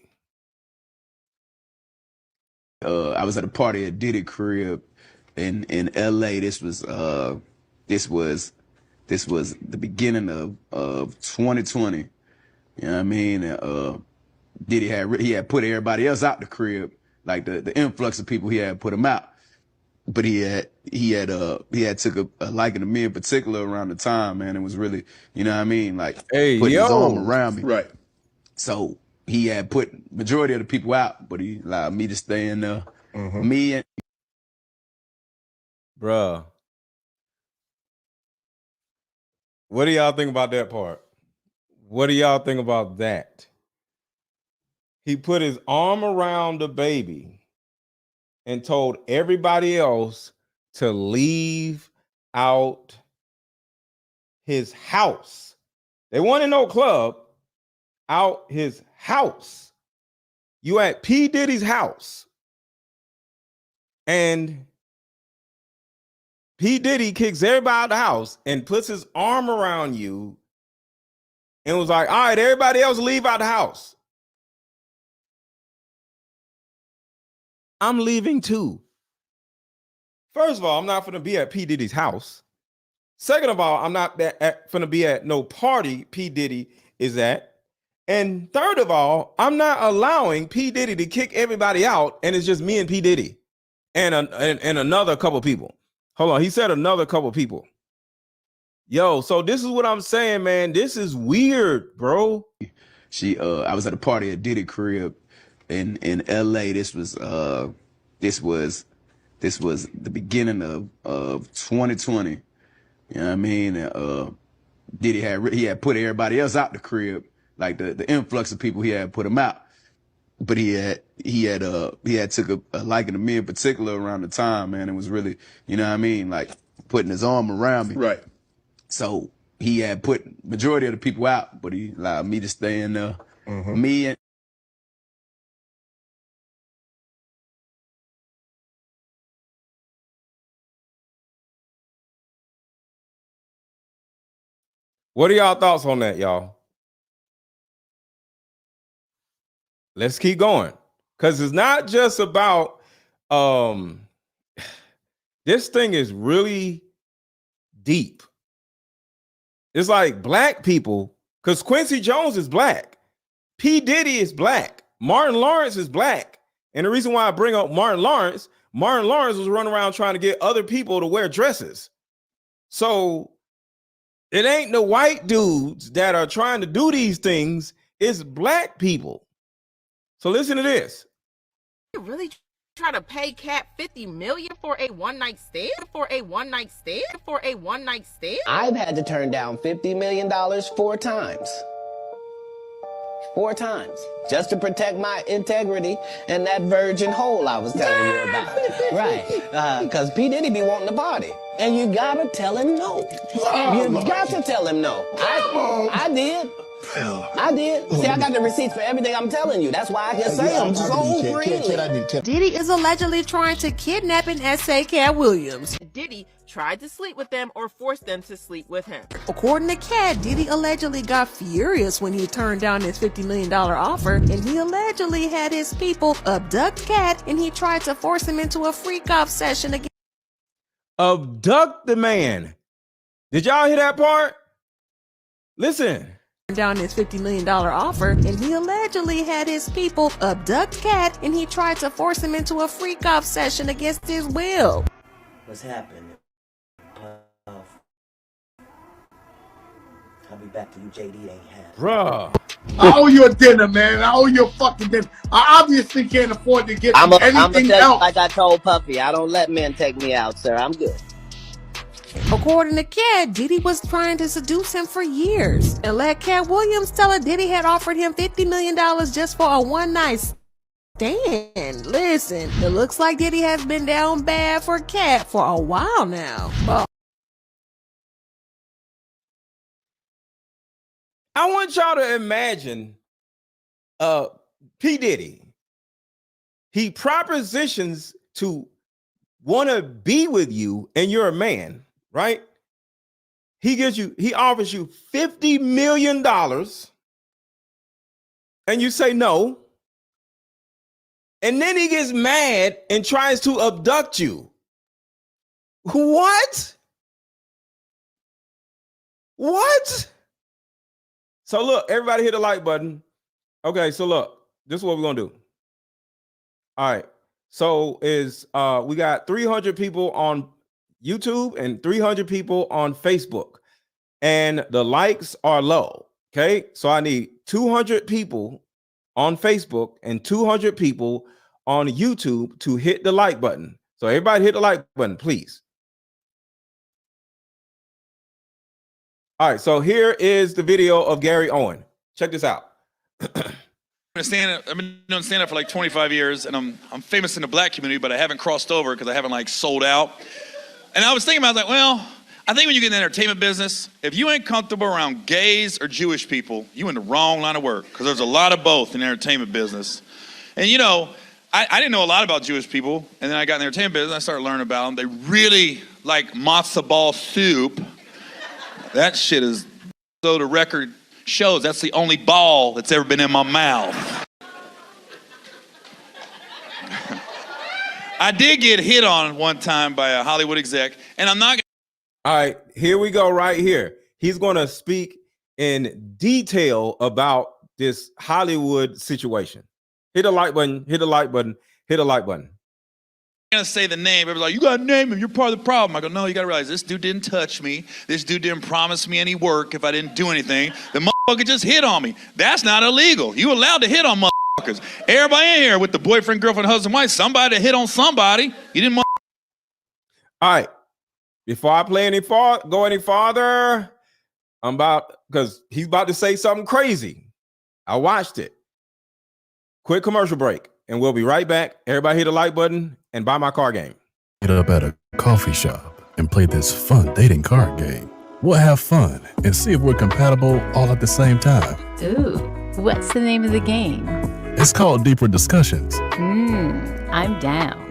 I was at a party at Diddy crib in LA. This was the beginning of 2020. You know what I mean? Diddy had put everybody else out the crib, like the influx of people he had put them out. But he had took a liking to me in particular around the time, man. It was really, you know what I mean, like putting his arm around me. Right. So he had put majority of the people out, but he allowed me to stay in there. Me and Bruh. What do y'all think about that part? What do y'all think about that? He put his arm around DaBaby and told everybody else to leave out his house. They want in no club, out his house. You at P. Diddy's house. And P. Diddy kicks everybody out of the house and puts his arm around you and was like, all right, everybody else leave out the house. I'm leaving too. First of all, I'm not going to be at P. Diddy's house. Second of all, I'm not going to be at no party P. Diddy is at. And third of all, I'm not allowing P. Diddy to kick everybody out and it's just me and P. Diddy and another couple people. Hold on, he said another couple people. Yo, so this is what I'm saying, man. This is weird, bro. I was at a party at Diddy crib in LA. This was the beginning of 2020. You know what I mean? Diddy had put everybody else out the crib, like the influx of people he had put them out. But he had took a liking to me in particular around the time, man. It was really, you know what I mean, like putting his arm around me. Right. So he had put majority of the people out, but he allowed me to stay in there. Me and What are y'all thoughts on that, y'all? Let's keep going. Because it's not just about This thing is really deep. It's like black people, because Quincy Jones is black, P. Diddy is black, Martin Lawrence is black. And the reason why I bring up Martin Lawrence was running around trying to get other people to wear dresses. So it ain't the white dudes that are trying to do these things, it's black people. So listen to this. You really try to pay Katt $50 million for a one-night stand? I've had to turn down $50 million 4 times. 4 times. Just to protect my integrity and that virgin hole I was telling you about. Right. Because P. Diddy be wanting to party. And you gotta tell him no. You got to tell him no. I did. I did. See, I got the receipts for everything I'm telling you. That's why I can say them so freely. Diddy is allegedly trying to kidnap and essay Katt Williams. Diddy tried to sleep with them or forced them to sleep with him. According to Katt, Diddy allegedly got furious when he turned down his $50 million offer, and he allegedly had his people abduct Katt, and he tried to force him into a freak-off session again. Abduct the man. Did y'all hear that part? Listen. Down his $50 million offer, and he allegedly had his people abduct Katt, and he tried to force him into a freak-off session against his will. What's happening? I'll be back to you, JD ain't had. Bruh. I owe you a dinner, man. I owe you a fucking dinner. I obviously can't afford to get anything else. Like I told Puffy, I don't let men take me out, sir. I'm good. According to Katt, Diddy was trying to seduce him for years and let Katt Williams tell her Diddy had offered him $50 million just for a one-night stand. Listen, it looks like Diddy has been down bad for Katt for a while now. I want y'all to imagine P. Diddy. He propositions to want to be with you and you're a man, right? He offers you $50 million and you say no. And then he gets mad and tries to abduct you. What? So look, everybody hit the like button. Okay, so look, this is what we're gonna do. All right. So we got 300 people on YouTube and 300 people on Facebook, and the likes are low. Okay, so I need 200 people on Facebook and 200 people on YouTube to hit the like button. So everybody hit the like button, please. All right, so here is the video of Gary Owen. Check this out. I've been doing stand-up for like 25 years, and I'm famous in the black community, but I haven't crossed over because I haven't like sold out. And I was thinking about that. Well, I think when you get in the entertainment business, if you ain't comfortable around gays or Jewish people, you in the wrong line of work, because there's a lot of both in the entertainment business. And you know, I didn't know a lot about Jewish people, and then I got in the entertainment business, and I started learning about them. They really like matzo ball soup. That shit is, so the record shows, that's the only ball that's ever been in my mouth. I did get hit on one time by a Hollywood exec, and I'm not. All right, here we go right here. He's going to speak in detail about this Hollywood situation. Hit the like button, hit the like button, hit the like button. I'm gonna say the name. Everybody's like, you gotta name him, you're part of the problem. I go, no, you gotta realize this dude didn't touch me. This dude didn't promise me any work if I didn't do anything. The motherfucker just hit on me. That's not illegal. You allowed to hit on motherfuckers. Everybody in here with the boyfriend, girlfriend, husband, wife, somebody hit on somebody. You didn't. All right. Before I go any farther, because he's about to say something crazy. I watched it. Quick commercial break, and we'll be right back. Everybody hit the like button and buy my card game. Meet up at a coffee shop and play this fun dating card game. We'll have fun and see if we're compatible all at the same time. Ooh, what's the name of the game? It's called Deeper Discussions. I'm down.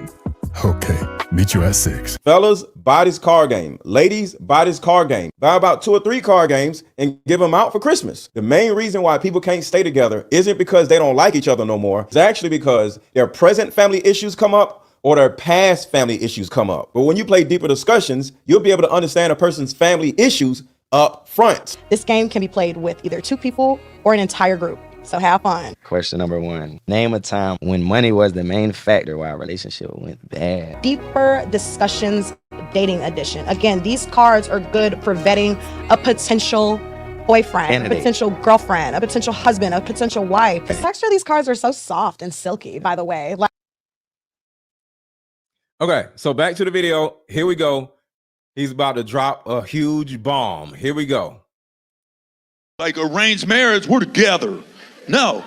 Okay, meet you at 6. Fellas, buy this card game. Ladies, buy this card game. Buy about 2 or 3 card games and give them out for Christmas. The main reason why people can't stay together isn't because they don't like each other no more. It's actually because their present family issues come up, or their past family issues come up. But when you play deeper discussions, you'll be able to understand a person's family issues up front. This game can be played with either 2 people or an entire group. So have fun. Question number 1. Name a time when money was the main factor why a relationship went bad. Deeper discussions, dating edition. Again, these cards are good for vetting a potential boyfriend, Candidate. a potential girlfriend, a potential husband, a potential wife. The texture of these cards are so soft and silky, by the way. Okay, so back to the video. Here we go. He's about to drop a huge bomb. Here we go. Like arranged marriage, we're together. No.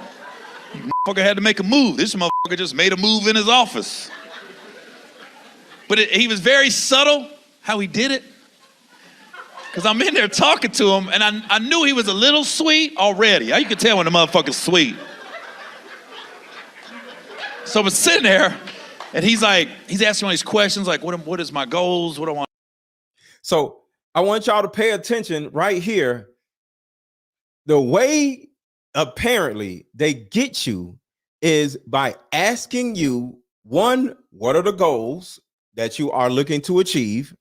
You motherfucker had to make a move. This motherfucker just made a move in his office. But he was very subtle how he did it. Because I'm in there talking to him, and I knew he was a little sweet already. You can tell when the motherfucker's sweet. So I was sitting there, and he's asking all these questions, like, what is my goals? What do I want? So I want y'all to pay attention right here. The way apparently they get you is by asking you, 1, what are the goals that you are looking to achieve?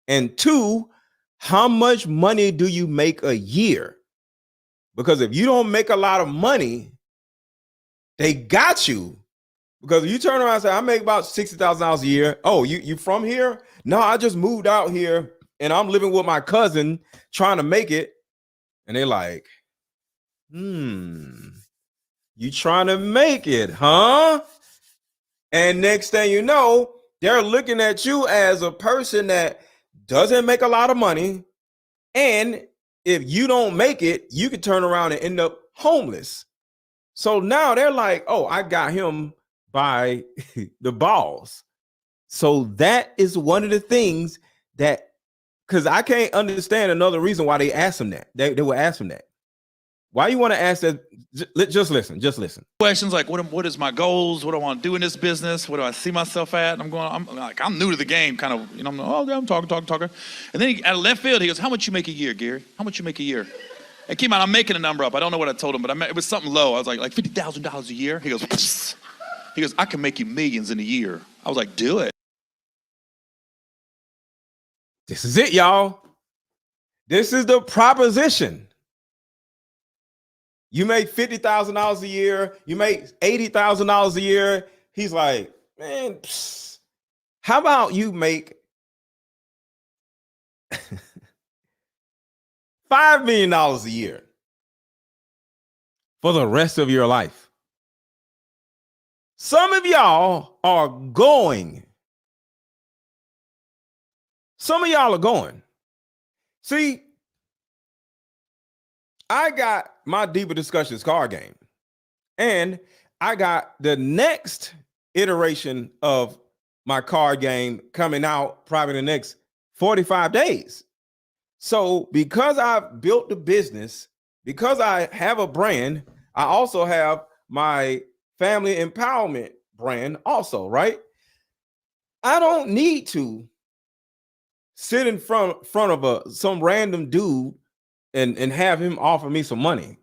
And 2, how much money do you make a year? Because if you don't make a lot of money, they got you. Because if you turn around and say, I make about $60,000 a year. Oh, you from here? No, I just moved out here and I'm living with my cousin trying to make it. And they're like, you trying to make it, huh? And next thing you know, they're looking at you as a person that doesn't make a lot of money. And if you don't make it, you could turn around and end up homeless. So now they're like, oh, I got him by the balls. So that is one of the things that, because I can't understand another reason why they asked him that. They would ask him that. Why you want to ask that? Just listen. Questions like, what is my goals? What do I want to do in this business? What do I see myself at? I'm new to the game, kind of, I'm talking. And then out of left field, he goes, how much you make a year, Gary? How much you make a year? And keep in mind, I'm making a number up. I don't know what I told him, but it was something low. I was like $50,000 a year. He goes, psst. He goes, I can make you millions in a year. I was like, do it. This is it, y'all. This is the proposition. You make $50,000 a year. You make $80,000 a year. He's like, man, how about you make $5 million a year for the rest of your life? Some of y'all are going. Some of y'all are going. See, I got my Deeper Discussions card game, and I got the next iteration of my card game coming out probably the next 45 days. So because I've built the business, because I have a brand, I also have my family empowerment brand also, right? I don't need to sit in front of some random dude and have him offer me some money.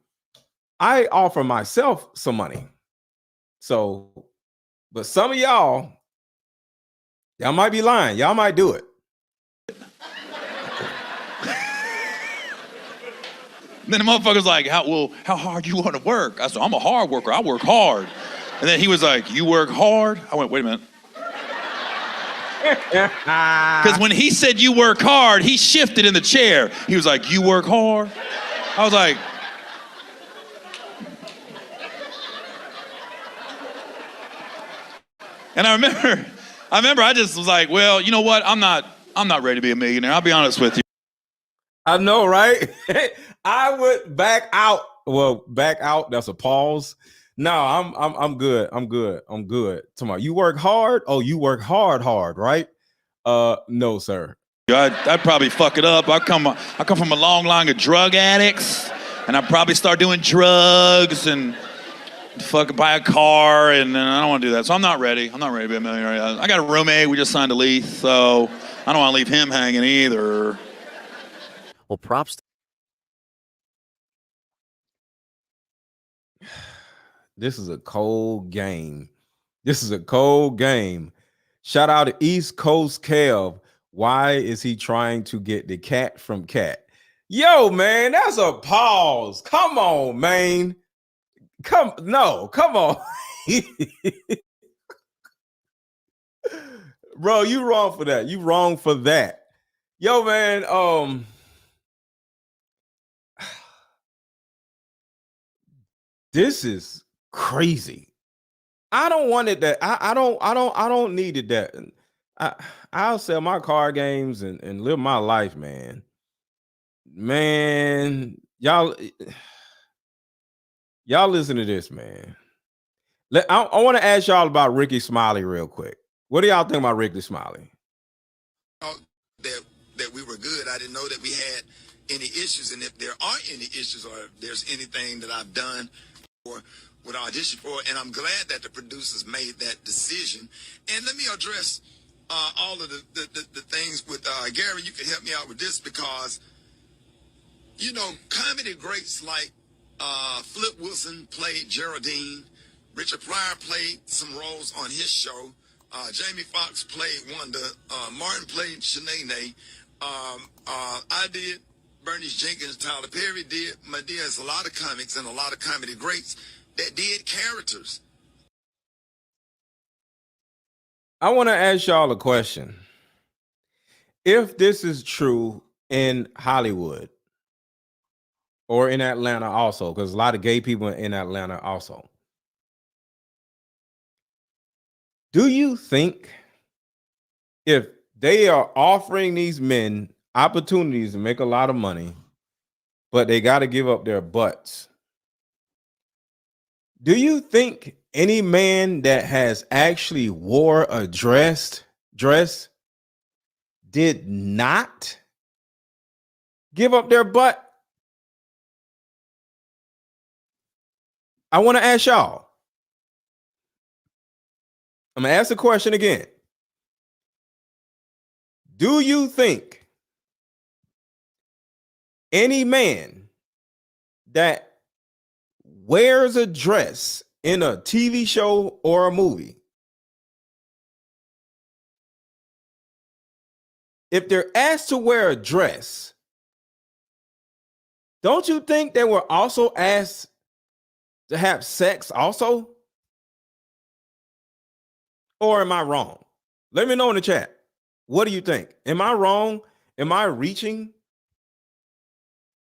I offer myself some money. So, but some of y'all might be lying. Y'all might do it. Then the motherfucker's like, how hard you want to work? I said, I'm a hard worker. I work hard. And then he was like, you work hard? I went, wait a minute. Because when he said you work hard, he shifted in the chair. He was like, you work hard? I was like, and I remember I just was like, well, you know what? I'm not ready to be a millionaire. I'll be honest with you. I know, right? I would back out. Well, back out. That's a pause. No, I'm good. I'm good. Tomorrow, you work hard. Oh, you work hard, right? No, sir. I'd probably fuck it up. I come from a long line of drug addicts, and I'd probably start doing drugs and fucking buy a car, and I don't want to do that. So I'm not ready. I'm not ready to be a millionaire. I got a roommate. We just signed a lease, so I don't want to leave him hanging either. Well, props. This is a cold game. This is a cold game. Shout out to East Coast Kev. Why is he trying to get the cat from Cat? Yo, man, that's a pause. Come on, man. Come on. Bro, you wrong for that. You wrong for that. Yo, man, this is crazy. I don't want it that I don't need it that. I'll sell my card games and live my life, man. Man, y'all listen to this, man. I want to ask y'all about Ricky Smiley real quick. What do y'all think about Ricky Smiley? That we were good. I didn't know that we had any issues, and if there are any issues or if there's anything that I've done or would audition for, and I'm glad that the producers made that decision. And let me address all of the things with Gary. You can help me out with this because, you know, comedy greats like Flip Wilson played Geraldine, Richard Pryor played some roles on his show, Jamie Foxx played Wanda, Martin played Shanae, I did, Bernice Jenkins, Tyler Perry did, Medea's a lot of comics and a lot of comedy greats that did characters. I want to ask y'all a question. If this is true in Hollywood or in Atlanta also, because a lot of gay people in Atlanta also, do you think if they are offering these men opportunities to make a lot of money, but they got to give up their butts, do you think any man that has actually wore a dress did not give up their butt? I want to ask y'all. I'm going to ask the question again. Do you think any man that wears a dress in a TV show or a movie, if they're asked to wear a dress, don't you think they were also asked to have sex also? Or am I wrong? Let me know in the chat. What do you think? Am I wrong? Am I reaching?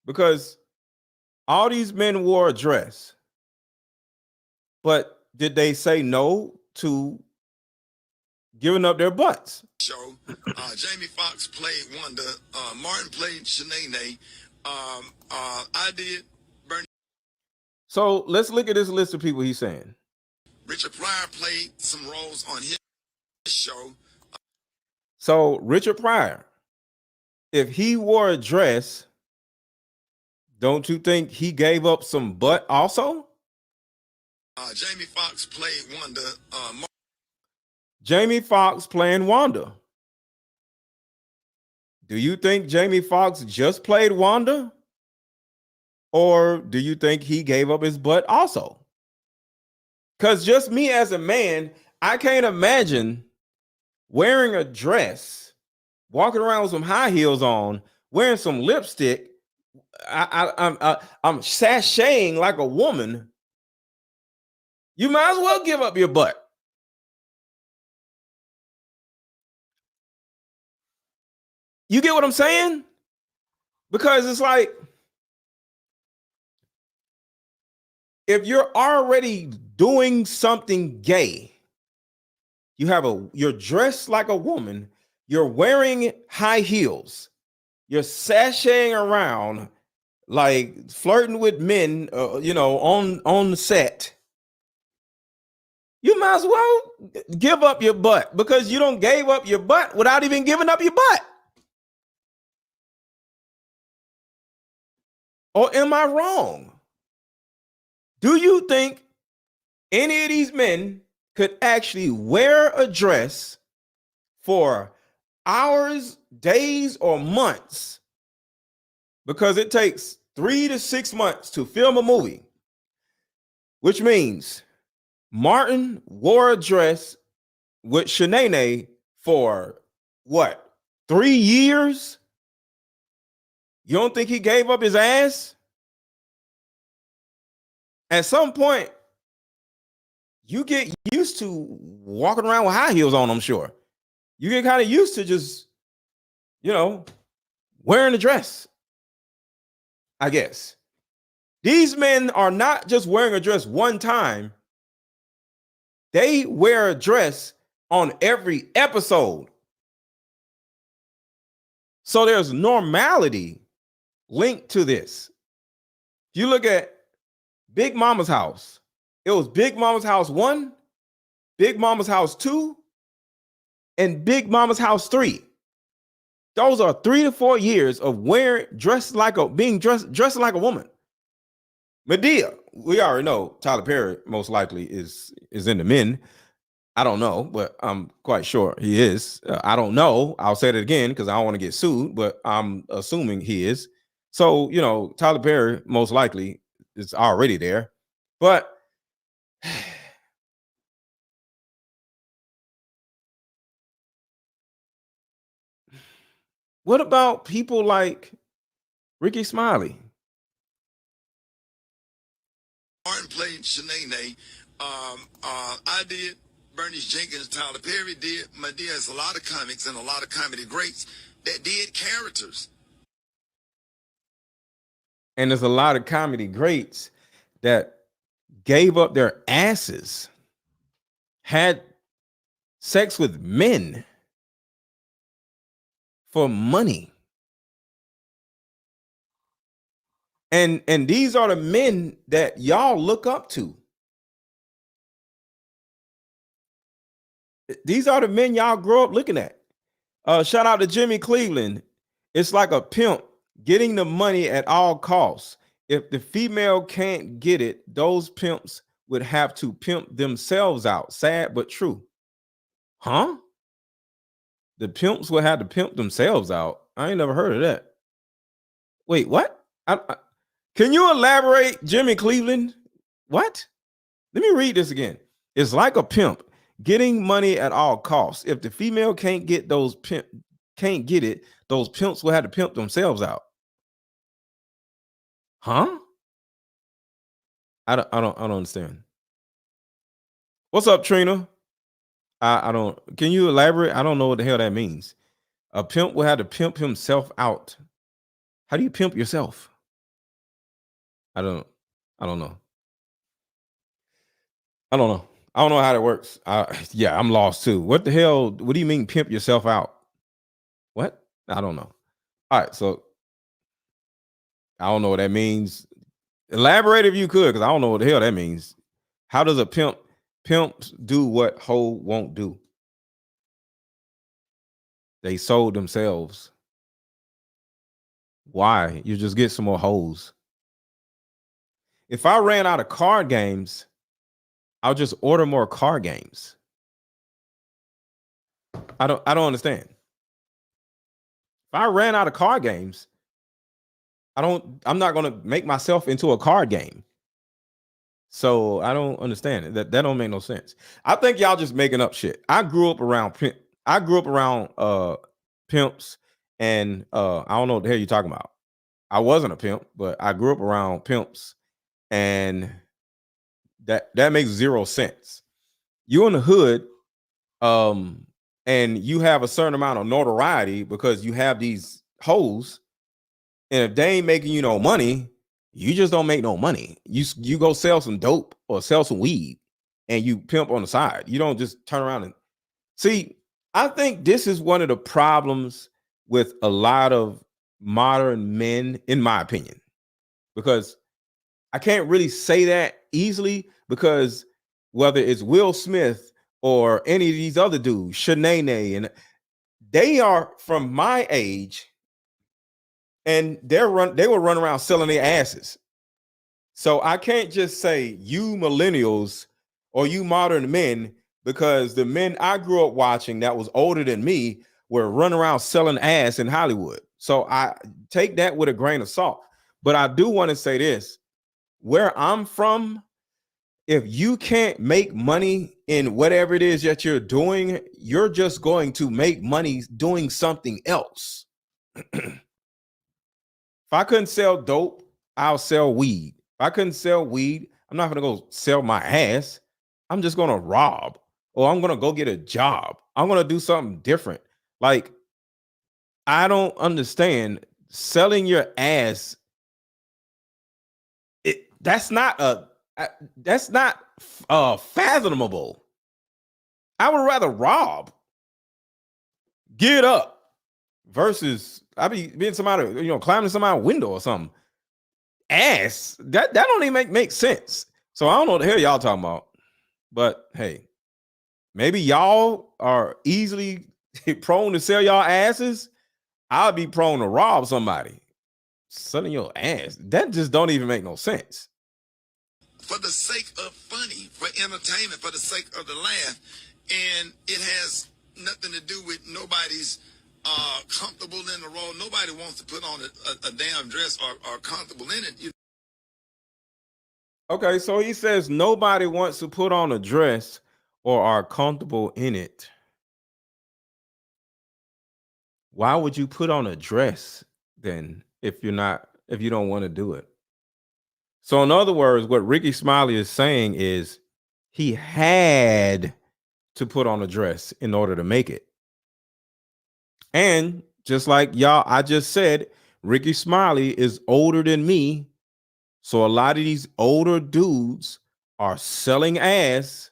Because all these men wore a dress, but did they say no to giving up their butts? Show, Jamie Foxx played Wanda, Martin played Shanae, I did Bernie. So let's look at this list of people he's saying. Richard Pryor played some roles on his show. So Richard Pryor, if he wore a dress, don't you think he gave up some butt also? Jamie Foxx played Wanda. Jamie Foxx playing Wanda. Do you think Jamie Foxx just played Wanda? Or do you think he gave up his butt also? Because just me as a man, I can't imagine wearing a dress, walking around with some high heels on, wearing some lipstick. I'm sashaying like a woman. You might as well give up your butt. You get what I'm saying? Because it's like, if you're already doing something gay, you're dressed like a woman, you're wearing high heels, you're sashaying around, like flirting with men, on the set. You might as well give up your butt, because you don't gave up your butt without even giving up your butt. Or am I wrong? Do you think any of these men could actually wear a dress for hours, days, or months? Because it takes 3 to 6 months to film a movie, which means Martin wore a dress with Shanae for what, 3 years? You don't think he gave up his ass? At some point, you get used to walking around with high heels on, I'm sure. You get kind of used to just, wearing a dress, I guess. These men are not just wearing a dress one time. They wear a dress on every episode. So there's normality linked to this. If you look at Big Mama's house, it was Big Mama's house 1, Big Mama's house 2, and Big Mama's house 3. Those are 3 to 4 years of dressed like a woman. Medea, we already know Tyler Perry most likely is in the men. I don't know, but I'm quite sure he is. I don't know. I'll say it again because I don't want to get sued, but I'm assuming he is. So, Tyler Perry most likely is already there. But what about people like Ricky Smiley? Martin played Shanae. I did. Bernice Jenkins, Tyler Perry did. Medea has a lot of comics and a lot of comedy greats that did characters. And there's a lot of comedy greats that gave up their asses, had sex with men for money. And these are the men that y'all look up to. These are the men y'all grow up looking at. Shout out to Jimmy Cleveland. It's like a pimp getting the money at all costs. If the female can't get it, those pimps would have to pimp themselves out. Sad but true. Huh? The pimps would have to pimp themselves out. I ain't never heard of that. Wait, what? Can you elaborate, Jimmy Cleveland? What? Let me read this again. It's like a pimp getting money at all costs. If the female can't get it, those pimps will have to pimp themselves out. Huh? I don't understand. What's up, Trina? I don't. Can you elaborate? I don't know what the hell that means. A pimp will have to pimp himself out. How do you pimp yourself? I don't know. I don't know how that works. Yeah, I'm lost too. What the hell? What do you mean pimp yourself out? What? I don't know. All right, so I don't know what that means. Elaborate if you could, because I don't know what the hell that means. How does a pimps do what hoe won't do? They sold themselves. Why? You just get some more hoes. If I ran out of card games, I'll just order more card games. I don't understand. If I ran out of card games, I'm not going to make myself into a card game. So I don't understand it. That don't make no sense. I think y'all just making up shit. I grew up around pimps, and I don't know what the hell you're talking about. I wasn't a pimp, but I grew up around pimps, and that makes zero sense. You in the hood, and you have a certain amount of notoriety because you have these hoes, and if they ain't making you no money, you just don't make no money. You go sell some dope or sell some weed, and you pimp on the side. You don't just turn around and see. I think this is one of the problems with a lot of modern men, in my opinion, because I can't really say that easily, because whether it's Will Smith or any of these other dudes, Shanae, and they are from my age, and they will run around selling their asses. So I can't just say you millennials or you modern men, because the men I grew up watching that was older than me were running around selling ass in Hollywood. So I take that with a grain of salt. But I do want to say this. Where I'm from, if you can't make money in whatever it is that you're doing, you're just going to make money doing something else. If I couldn't sell dope, I'll sell weed. If I couldn't sell weed, I'm not going to go sell my ass. I'm just going to rob, or I'm going to go get a job. I'm going to do something different. Like, I don't understand selling your ass. That's not fathomable. I would rather rob, get up, versus I be being somebody, climbing somebody's window or something. Ass, that don't even make sense. So I don't know what the hell y'all talking about. But hey, maybe y'all are easily prone to sell y'all asses. I'll be prone to rob somebody. Selling your ass, that just don't even make no sense. For the sake of funny, for entertainment, for the sake of the laugh, and it has nothing to do with nobody's comfortable in the role. Nobody wants to put on a damn dress or comfortable in it. Okay, so he says nobody wants to put on a dress or are comfortable in it. Why would you put on a dress then if you don't want to do it? So in other words, what Ricky Smiley is saying is he had to put on a dress in order to make it. And just like y'all, I just said, Ricky Smiley is older than me. So a lot of these older dudes are selling ass.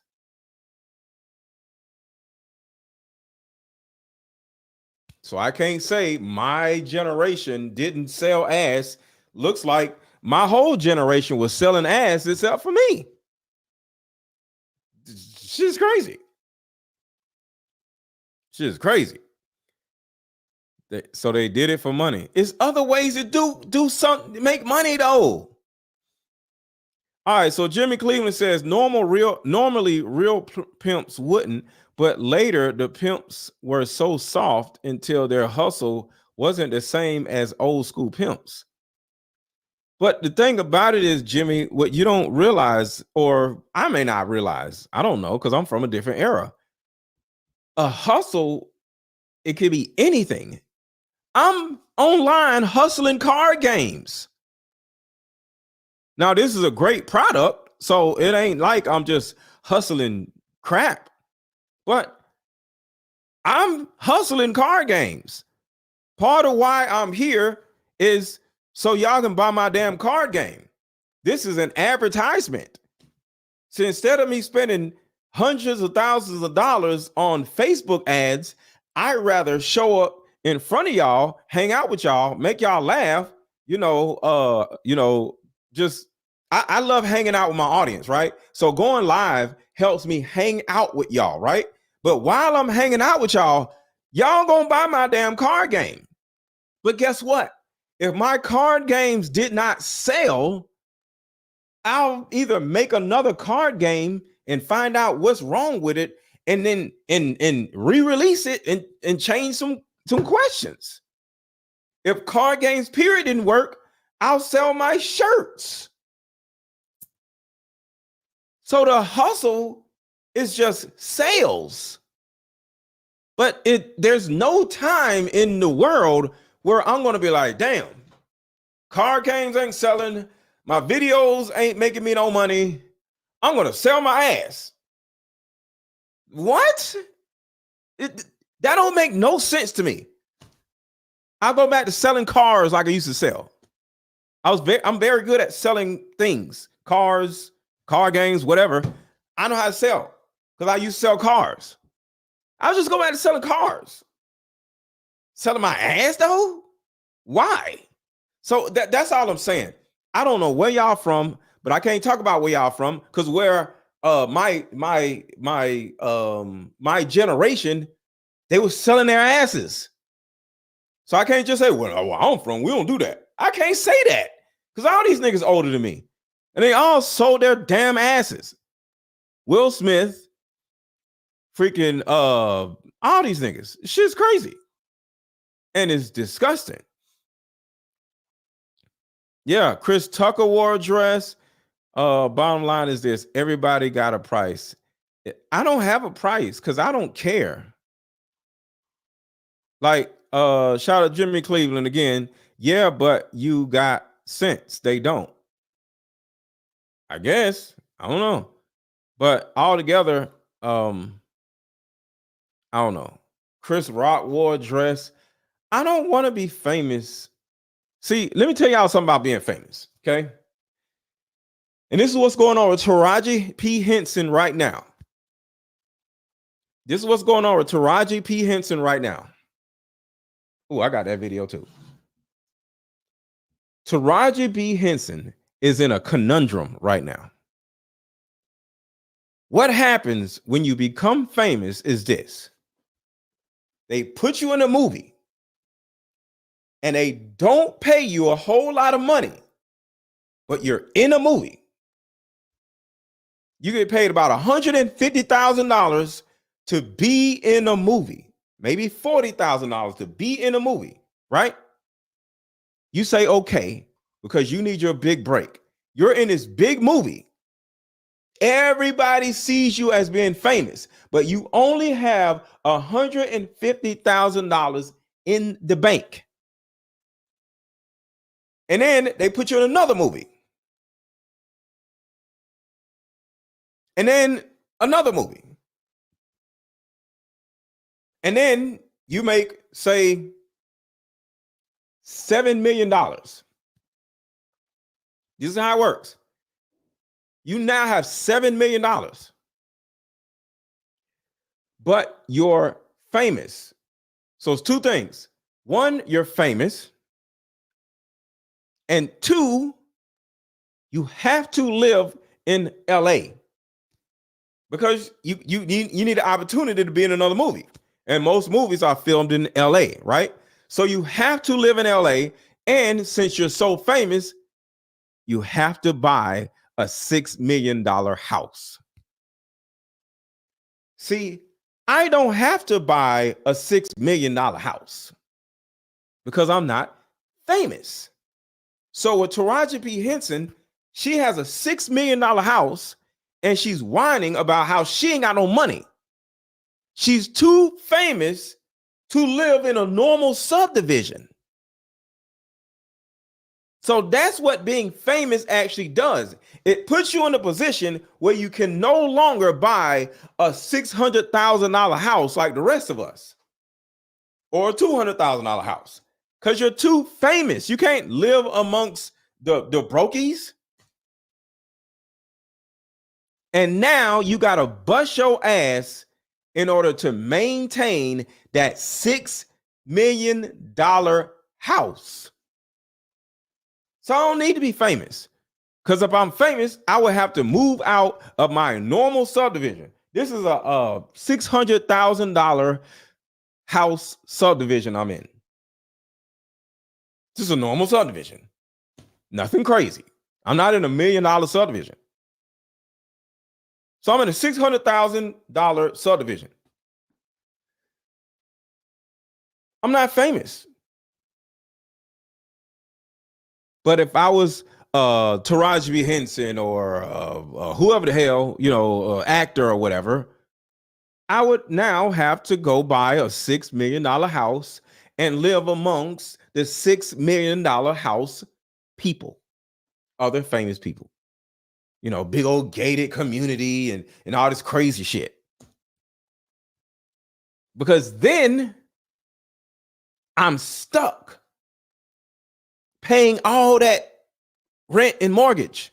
So I can't say my generation didn't sell ass. Looks like my whole generation was selling ass except for me. Shit's crazy. Shit's crazy. So they did it for money. It's other ways to do something, make money though. All right, so Jimmy Cleveland says normally real pimps wouldn't, but later the pimps were so soft until their hustle wasn't the same as old school pimps. But the thing about it is, Jimmy, what you don't realize, or I may not realize, I don't know, because I'm from a different era. A hustle, it could be anything. I'm online hustling card games. Now, this is a great product, so it ain't like I'm just hustling crap, but I'm hustling card games. Part of why I'm here is so y'all can buy my damn card game. This is an advertisement. So instead of me spending hundreds of thousands of dollars on Facebook ads, I'd rather show up in front of y'all, hang out with y'all, make y'all laugh, just I love hanging out with my audience, right? So going live helps me hang out with y'all, right? But while I'm hanging out with y'all, y'all gonna buy my damn card game. But guess what? If my card games did not sell, I'll either make another card game and find out what's wrong with it, and then and re-release it and change some questions. If card games period didn't work, I'll sell my shirts. So the hustle is just sales. But there's no time in the world where I'm going to be like, damn, card games ain't selling. My videos ain't making me no money. I'm going to sell my ass. What? That don't make no sense to me. I'll go back to selling cars like I used to sell. I'm very good at selling things, cars, car games, whatever. I know how to sell because I used to sell cars. I'll just go back to selling cars. Selling my ass though? Why? So that's all I'm saying. I don't know where y'all from, but I can't talk about where y'all from because where my generation, they were selling their asses. So I can't just say, well, where I'm from, we don't do that. I can't say that because all these niggas older than me. And they all sold their damn asses. Will Smith, freaking all these niggas. Shit's crazy. And it's disgusting. Yeah, Chris Tucker wore a dress. Bottom line is this: everybody got a price. I don't have a price because I don't care. Like, shout out Jimmy Cleveland again. Yeah, but you got sense. They don't. I guess. I don't know. But altogether, I don't know. Chris Rock wore a dress. I don't want to be famous. See, let me tell y'all something about being famous, okay? And this is what's going on with Taraji P. Henson right now. This is what's going on with Taraji P. Henson right now. Oh, I got that video too. Taraji P. Henson is in a conundrum right now. What happens when you become famous is this. They put you in a movie and they don't pay you a whole lot of money, but you're in a movie. You get paid about $150,000 to be in a movie, maybe $40,000 to be in a movie, right? You say, okay, because you need your big break. You're in this big movie. Everybody sees you as being famous, but you only have $150,000 in the bank. And then they put you in another movie. And then another movie. And then you make, say, $7 million. This is how it works. You now have $7 million. But you're famous. So it's two things. One, you're famous. And two, you have to live in LA. Because you need an opportunity to be in another movie. And most movies are filmed in LA, right? So you have to live in LA. And since you're so famous, you have to buy a $6 million house. See, I don't have to buy a $6 million house because I'm not famous. So with Taraji P. Henson, she has a $6 million house and she's whining about how she ain't got no money. She's too famous to live in a normal subdivision. So that's what being famous actually does. It puts you in a position where you can no longer buy a $600,000 house like the rest of us, or a $200,000 house, because you're too famous. You can't live amongst the brokies. And now you got to bust your ass in order to maintain that $6 million house. So I don't need to be famous, because if I'm famous, I would have to move out of my normal subdivision. This is a $600,000 house subdivision I'm in. This is a normal subdivision. Nothing crazy. I'm not in $1 million subdivision. So I'm in a $600,000 subdivision. I'm not famous. But if I was Taraji P. Henson or whoever the hell, actor or whatever, I would now have to go buy a $6 million house and live amongst the $6 million house people, other famous people, big old gated community and all this crazy shit. Because then I'm stuck paying all that rent and mortgage.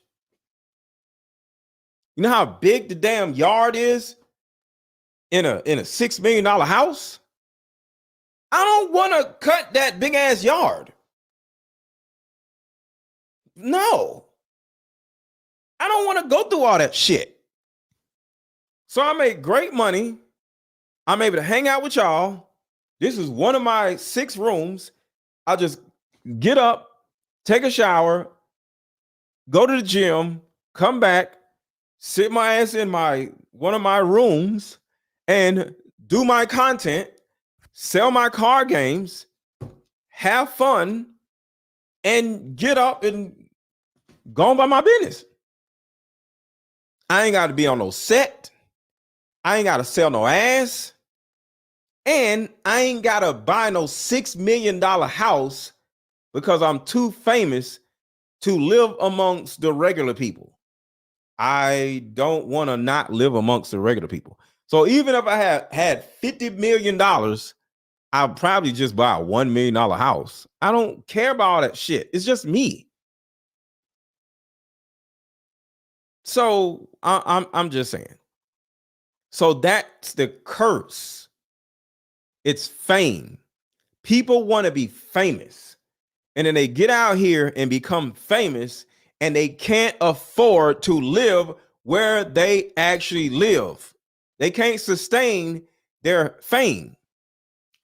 You know how big the damn yard is in a $6 million house? I don't want to cut that big ass yard. No. I don't want to go through all that shit. So I make great money. I'm able to hang out with y'all. This is one of my 6 rooms. I just get up, take a shower, go to the gym, come back, sit my ass in one of my rooms and do my content, sell my card games, have fun, and get up and go on by my business. I ain't got to be on no set. I ain't got to sell no ass. And I ain't got to buy no $6 million house because I'm too famous to live amongst the regular people. I don't want to not live amongst the regular people. So even if I had $50 million, I'll probably just buy a $1 million house. I don't care about all that shit. It's just me. So I'm just saying. So that's the curse. It's fame. People want to be famous. And then they get out here and become famous, and they can't afford to live where they actually live. They can't sustain their fame.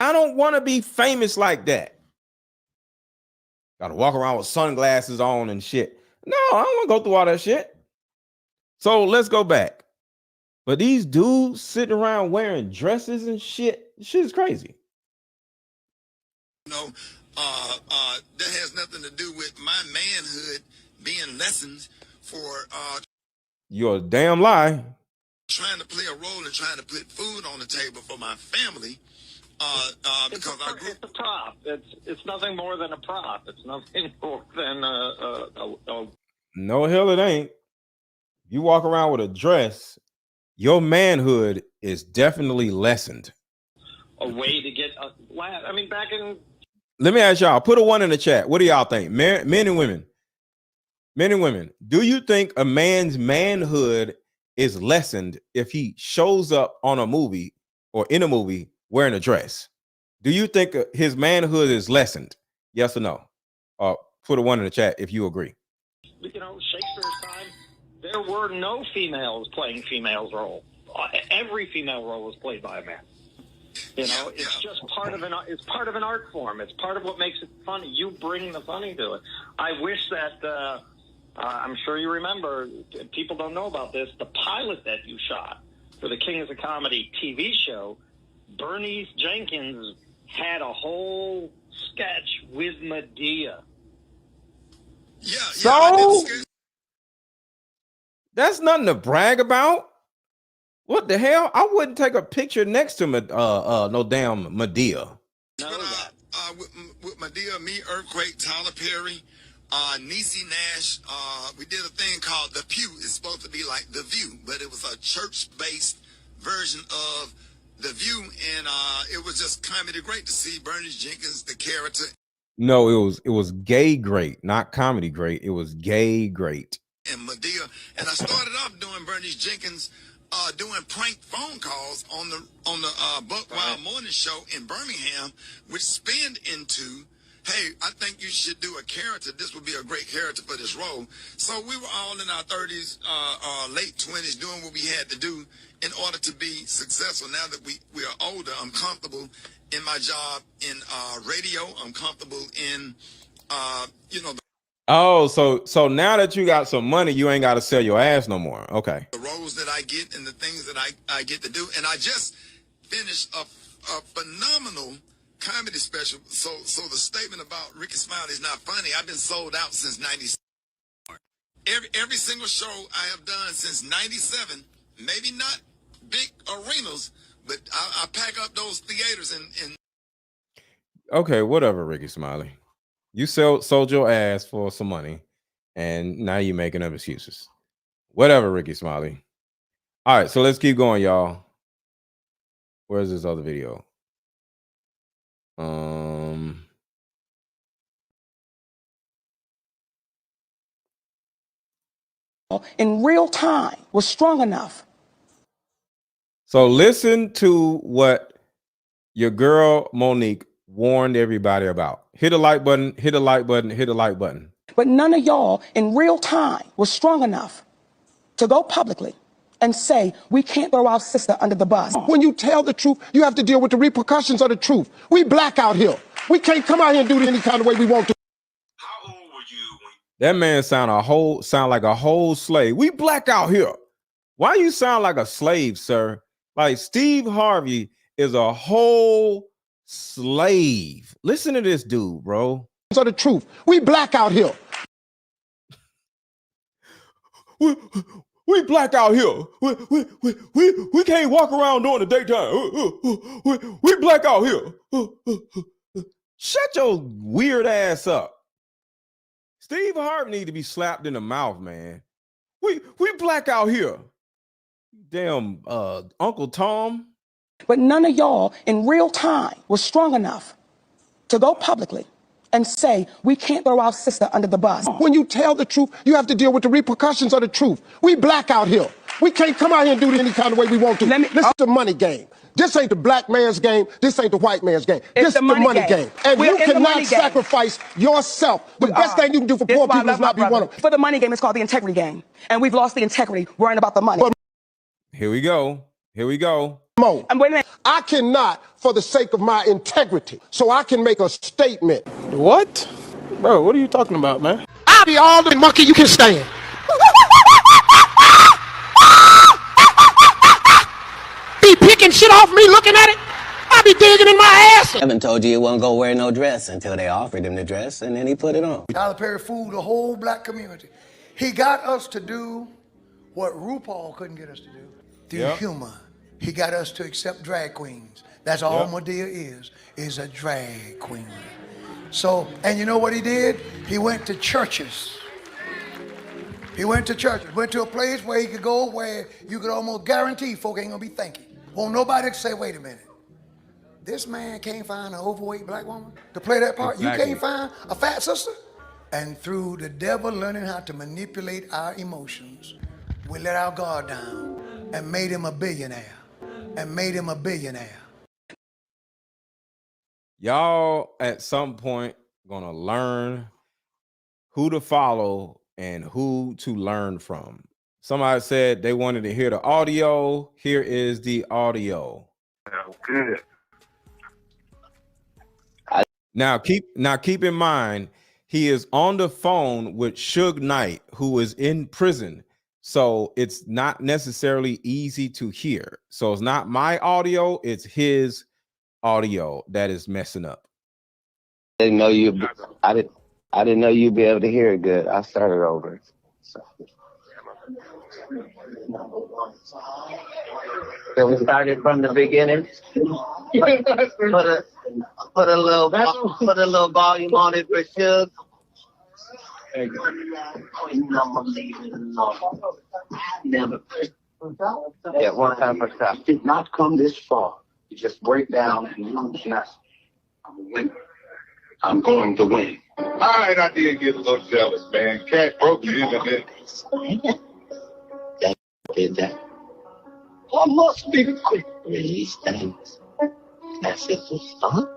I don't want to be famous like that. Got to walk around with sunglasses on and shit. No, I don't want to go through all that shit. So let's go back. But these dudes sitting around wearing dresses and shit is crazy. No, that has nothing to do with my manhood being lessened for You're a damn lie. trying to play a role and trying to put food on the table for my family. Because it's a prop. It's nothing more than a prop. It's nothing more than a No, hell it ain't. You walk around with a dress, your manhood is definitely lessened. a way to get a laugh. I mean, back in. Let me ask y'all, put a 1 in the chat. What do y'all think? Men and women. Men and women. Do you think a man's manhood is lessened if he shows up on a movie or in a movie wearing a dress? Do you think his manhood is lessened? Yes or no? Put a 1 in the chat if you agree. You know, Shakespeare's time, there were no females playing females' role. Every female role was played by a man. You know, it's just part of an art form. It's part of what makes it funny. You bring the funny to it. I wish that I'm sure you remember. People don't know about this. The pilot that you shot for the Kings of Comedy TV show, Bernice Jenkins had a whole sketch with Medea. So that's nothing to brag about. What the hell? I wouldn't take a picture next to no damn Medea. With Medea, me, Earthquake, Tyler Perry, Niecy Nash, we did a thing called The Pew. It's supposed to be like The View, but it was a church-based version of The View, and it was just comedy great to see Bernice Jenkins, the character. No, it was gay great, not comedy great. It was gay great. And Medea, and I started off doing Bernice Jenkins doing prank phone calls on the Buck Wild Morning Show in Birmingham, which spinned into, hey, I think you should do a character. This would be a great character for this role. So we were all in our 30s, late 20s, doing what we had to do in order to be successful. Now that we are older, I'm comfortable in my job in radio. I'm comfortable in, Oh, so now that you got some money, you ain't got to sell your ass no more. Okay. the roles that I get and the things that I get to do. And I just finished a phenomenal comedy special. So the statement about Ricky Smiley is not funny. I've been sold out since 97. Every single show I have done since 97, maybe not big arenas, but I pack up those theaters and Okay, whatever, Ricky Smiley. You sold your ass for some money, and now you're making up excuses. Whatever, Ricky Smiley. All right, so let's keep going, y'all. Where's this other video? In real time was strong enough. So listen to what your girl Monique warned everybody about. Hit a like button, hit a like button, hit a like button. But none of y'all in real time was strong enough to go publicly and say, we can't throw our sister under the bus. When you tell the truth, you have to deal with the repercussions of the truth. We black out here. We can't come out here and do it any kind of way we want to. That man sound like a whole slave. We black out here. Why you sound like a slave, sir? Like Steve Harvey is a whole slave. Listen to this dude, bro. So the truth. We black out here. We black out here. We can't walk around during the daytime. We black out here. Shut your weird ass up. Steve Harvey need to be slapped in the mouth, man. We black out here. Damn, Uncle Tom. But none of y'all in real time was strong enough to go publicly and say, we can't throw our sister under the bus. When you tell the truth, you have to deal with the repercussions of the truth. We black out here. We can't come out here and do it any kind of way we want to. This is the money game. This ain't the black man's game. This ain't the white man's game. This is the money game. And you cannot sacrifice yourself. The best thing you can do for poor people is not be one of them. For the money game, it's called the integrity game. And we've lost the integrity worrying about the money. Here we go. Here we go. Wait a minute. I cannot, for the sake of my integrity, so I can make a statement. What? Bro, what are you talking about, man? I'll be all the monkey you can stand. Be picking shit off me looking at it. I be digging in my ass. Evan told you he wasn't gonna wear no dress until they offered him the dress, and then he put it on. Tyler Perry fooled the whole black community. He got us to do what RuPaul couldn't get us to do. Through humor. He got us to accept drag queens. That's all Madea is a drag queen. So, and you know what he did? He went to churches. He went to churches, went to a place where he could go where you could almost guarantee folk ain't gonna be thinking. Won't nobody say, wait a minute. This man can't find an overweight black woman to play that part. Exactly. You can't find a fat sister? And through the devil learning how to manipulate our emotions, we let our guard down and made him a billionaire. Y'all at some point gonna learn who to follow and who to learn from. Somebody said they wanted to hear the audio. Here is the audio. Good. Now keep in mind, he is on the phone with Suge Knight, who is in prison. So it's not necessarily easy to hear. So it's not my audio, it's his audio that is messing up. I didn't know you'd be able to hear it good. I started over. So. So we started from the beginning. Put a little volume on it for Suge. Yeah, one time per stop. Did not come this far. You just break down and lose nothing. I'm going to win. All right, I did get a little jealous, man. Cat broke the internet. Did that. I must be quick to release things. That's it for start.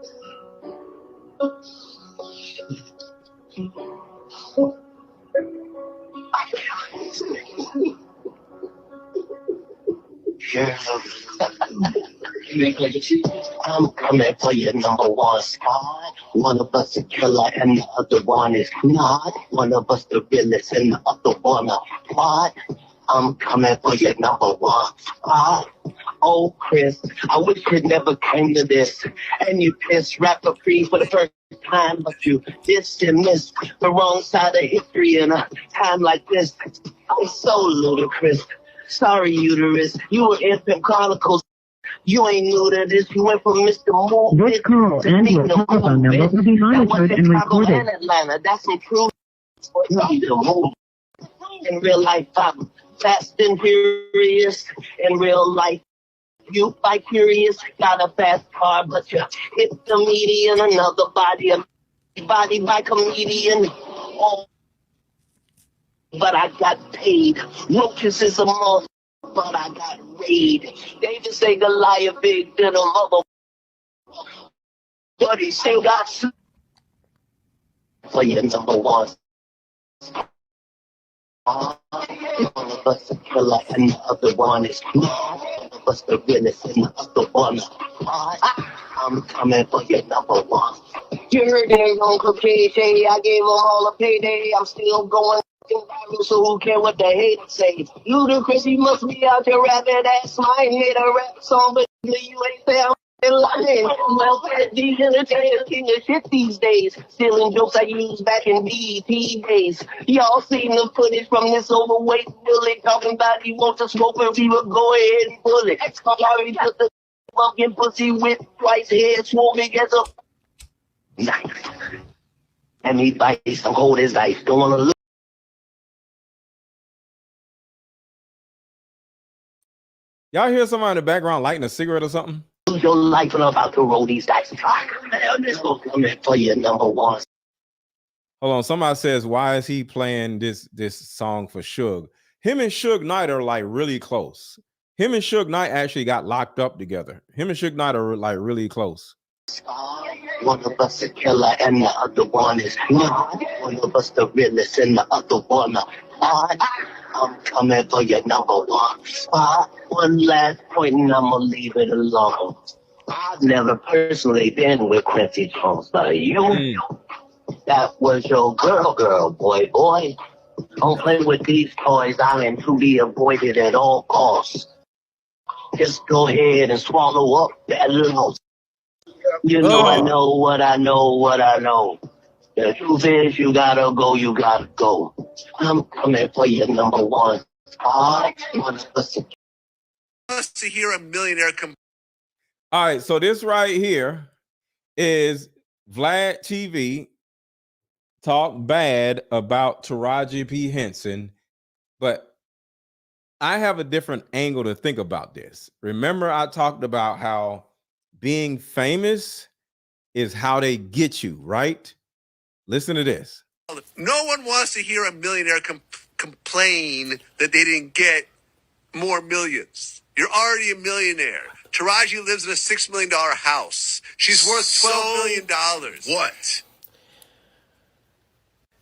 I'm coming for your number one spot. One of us a killer and the other one is not. One of us the realest and the other one a plot. I'm coming for your number one spot. Oh, Chris, I wish it never came to this. And you pissed rapper free for the first time, but you dissed and missed the wrong side of history in a time like this. It's so ludicrous. Sorry, uterus. You were Infant Chronicles. You ain't new to this. You went from Mr. Moore. This call and your telephone number will be monitored and recorded. And Atlanta. That's some true. In real life, I'm fast and furious. In real life, you fight curious. Got a fast car, but you hit the median. Another body by comedian. Oh. But I got paid. Roaches is a month, but I got raid. David say Goliath big than a mother. But he still got for your number one. One of us a killer and the other one is not. One of us the realest and the other one is not. I'm coming for your number one. You heard it, Uncle KJ. I gave them all a payday. I'm still going. So who care what the haters say? Ludacris, he must be out there rapping. That's mine. Made a rap song, but you ain't there. Well, these entertainers king of shit these days. Stealing jokes I used back in BET days. Y'all seen the footage from this overweight bully talking about he wants to smoke and we would go ahead and pull it. Sorry, just the fucking pussy with twice head swole big as a knife. And he bites and hold his knife. Don't want to look. Y'all hear somebody in the background lighting a cigarette or something? Your life and I'm about to roll these dice. This will come in for your number one. Hold on. Somebody says, why is he playing this song for Suge? Him and Suge Knight are like really close. Him and Suge Knight actually got locked up together. Him and Suge Knight are like really close. One of us a killer and the other one is not. One of us the realest and the other one not. I'm coming for your number one spot. One last point and I'ma leave it alone. I've never personally been with Quincy Jones, but you, that was your girl, boy. Don't play with these toys. I am to be avoided at all costs. Just go ahead and swallow up that loss. You know I know what I know. The truth is you gotta go. I'm coming for your number one spot. To hear a millionaire All right, so this right here is Vlad TV talk bad about Taraji P. Henson, but I have a different angle to think about this. Remember, I talked about how being famous is how they get you, right? Listen to this. No one wants to hear a millionaire complain that they didn't get more millions. You're already a millionaire. Taraji lives in a $6 million house. She's worth $12 million. What?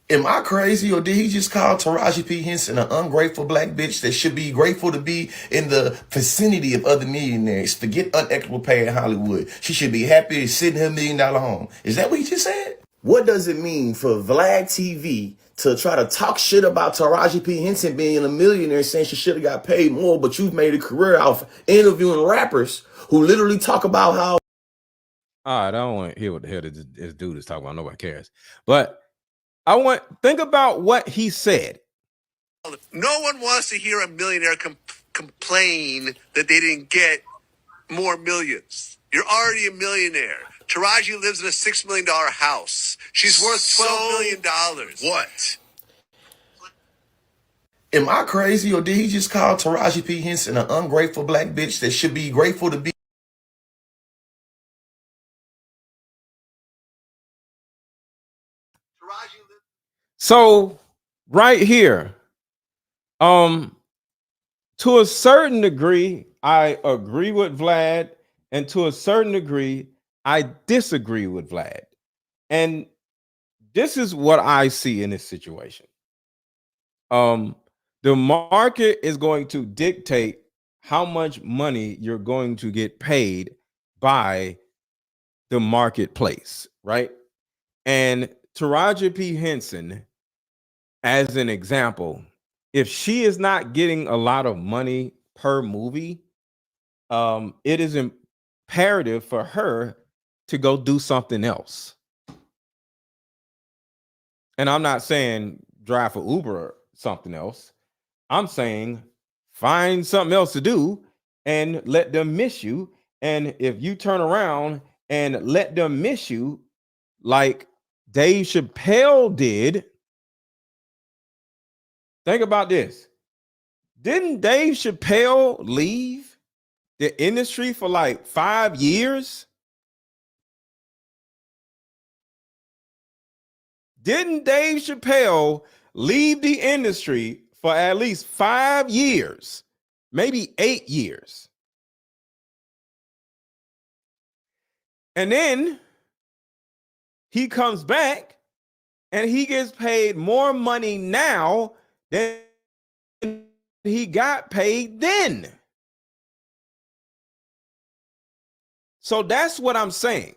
Am I crazy, or did he just call Taraji P. Henson an ungrateful black bitch that should be grateful to be in the vicinity of other millionaires? Forget unequitable pay in Hollywood. She should be happy to sit in her $1 million home. Is that what he just said? What does it mean for Vlad TV to try to talk shit about Taraji P. Henson being a millionaire, saying she should have got paid more, but you've made a career out of interviewing rappers who literally talk about how... All right, I don't want to hear what the hell this dude is talking about. Nobody cares. But think about what he said. No one wants to hear a millionaire complain that they didn't get more millions. You're already a millionaire. Taraji lives in a $6 million house. She's worth $12 million. What? Am I crazy, or did he just call Taraji P. Henson an ungrateful black bitch that should be grateful to be... So right here, to a certain degree, I agree with Vlad, and to a certain degree, I disagree with Vlad. And this is what I see in this situation. The market is going to dictate how much money you're going to get paid by the marketplace, right? And Taraji P. Henson, as an example, if she is not getting a lot of money per movie, it is imperative for her to go do something else. And I'm not saying drive for Uber or something else. I'm saying find something else to do and let them miss you. And if you turn around and let them miss you, like Dave Chappelle did, think about this. Didn't Dave Chappelle leave the industry for like 5 years? Didn't Dave Chappelle leave the industry for at least 5 years, maybe 8 years? And then he comes back and he gets paid more money now than he got paid then. So that's what I'm saying.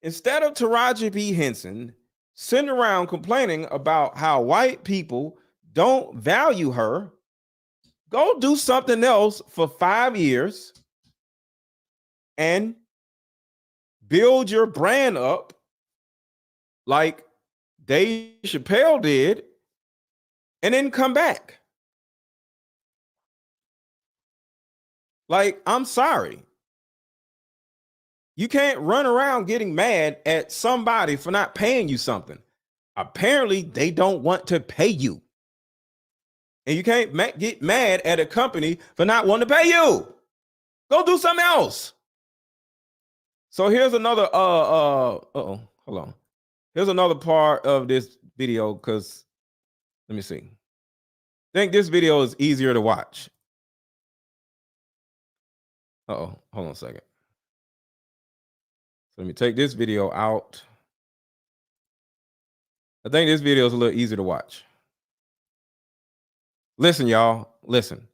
Instead of Taraji P. Henson sitting around complaining about how white people don't value her, go do something else for 5 years and build your brand up like Dave Chappelle did, and then come back. Like, I'm sorry. You can't run around getting mad at somebody for not paying you something. Apparently, they don't want to pay you. And you can't get mad at a company for not wanting to pay you. Go do something else. So here's another hold on. Here's another part of this video, because let me see. I think this video is easier to watch. Hold on a second. So let me take this video out. I think this video is a little easier to watch. Listen, y'all. Listen.